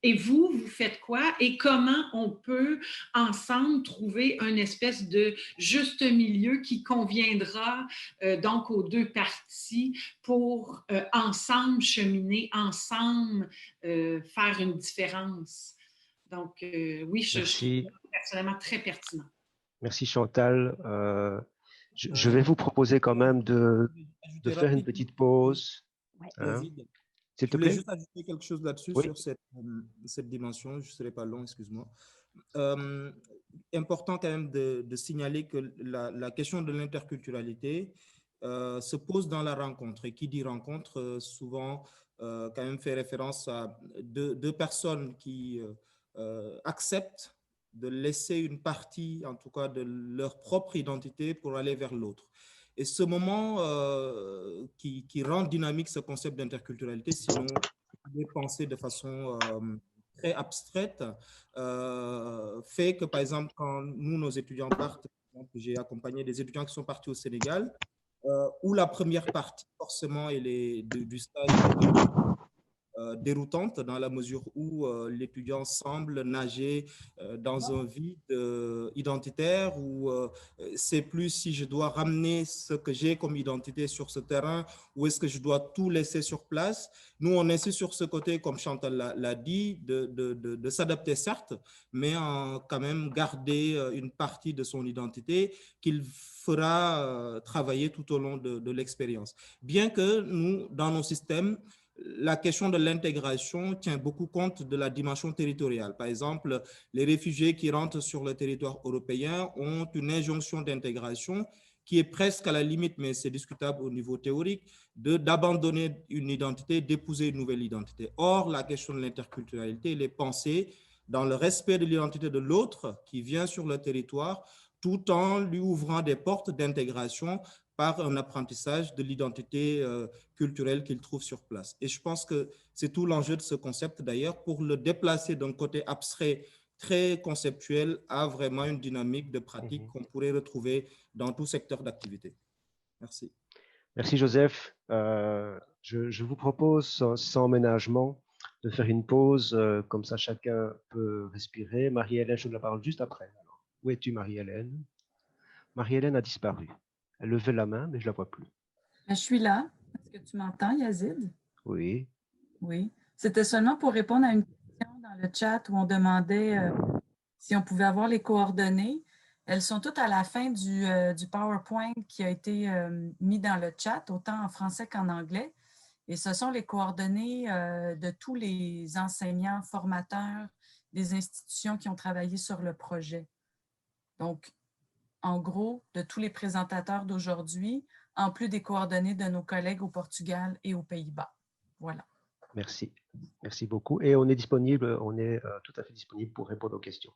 Et vous faites quoi? Et comment on peut ensemble trouver une espèce de juste milieu qui conviendra donc aux deux parties pour ensemble cheminer, ensemble faire une différence. Donc oui, je trouve personnellement très pertinent. Merci Chantal. Je vais vous proposer quand même de faire une petite pause. Ouais. Hein? Je voulais juste ajouter quelque chose là-dessus, oui. sur cette dimension. Je ne serai pas long, excuse-moi. Important quand même de signaler que la question de l'interculturalité se pose dans la rencontre. Et qui dit rencontre, souvent, quand même fait référence à deux personnes qui acceptent de laisser une partie, en tout cas, de leur propre identité pour aller vers l'autre. Et ce moment qui rend dynamique ce concept d'interculturalité, sinon de penser de façon très abstraite, fait que, par exemple, quand nous, nos étudiants partent, j'ai accompagné des étudiants qui sont partis au Sénégal, où la première partie, forcément, du stage déroutante dans la mesure où l'étudiant semble nager dans un vide identitaire où c'est plus si je dois ramener ce que j'ai comme identité sur ce terrain ou est-ce que je dois tout laisser sur place. Nous, on insiste sur ce côté, comme Chantal l'a dit, de s'adapter certes, mais en quand même garder une partie de son identité qu'il fera travailler tout au long de l'expérience. Bien que nous, dans nos systèmes, la question de l'intégration tient beaucoup compte de la dimension territoriale. Par exemple, les réfugiés qui rentrent sur le territoire européen ont une injonction d'intégration qui est presque à la limite, mais c'est discutable au niveau théorique, d'abandonner une identité, d'épouser une nouvelle identité. Or, la question de l'interculturalité, elle est pensée dans le respect de l'identité de l'autre qui vient sur le territoire, tout en lui ouvrant des portes d'intégration par un apprentissage de l'identité culturelle qu'il trouve sur place. Et je pense que c'est tout l'enjeu de ce concept d'ailleurs, pour le déplacer d'un côté abstrait très conceptuel à vraiment une dynamique de pratique qu'on pourrait retrouver dans tout secteur d'activité. Merci. Merci Joseph. Je vous propose, sans ménagement, de faire une pause, comme ça chacun peut respirer. Marie-Hélène, je vous la parle juste après. Alors, où es-tu Marie-Hélène? Marie-Hélène a disparu. Elle levait la main, mais je ne la vois plus. Je suis là. Est-ce que tu m'entends, Yazid? Oui. Oui. C'était seulement pour répondre à une question dans le chat où on demandait si on pouvait avoir les coordonnées. Elles sont toutes à la fin du PowerPoint qui a été mis dans le chat, autant en français qu'en anglais. Et ce sont les coordonnées de tous les enseignants, formateurs, des institutions qui ont travaillé sur le projet. Donc, en gros, de tous les présentateurs d'aujourd'hui, en plus des coordonnées de nos collègues au Portugal et aux Pays-Bas. Voilà. Merci. Merci beaucoup. Et on est disponible, on est tout à fait disponible pour répondre aux questions.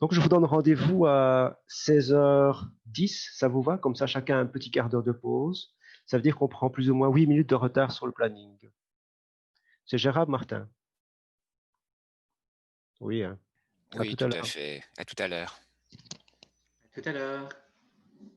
Donc, je vous donne rendez-vous à 16h10. Ça vous va? Comme ça, chacun a un petit quart d'heure de pause. Ça veut dire qu'on prend plus ou moins 8 minutes de retard sur le planning. C'est gérable, Martin? Oui, hein. Oui, tout à fait. À tout à l'heure. À tout à l'heure.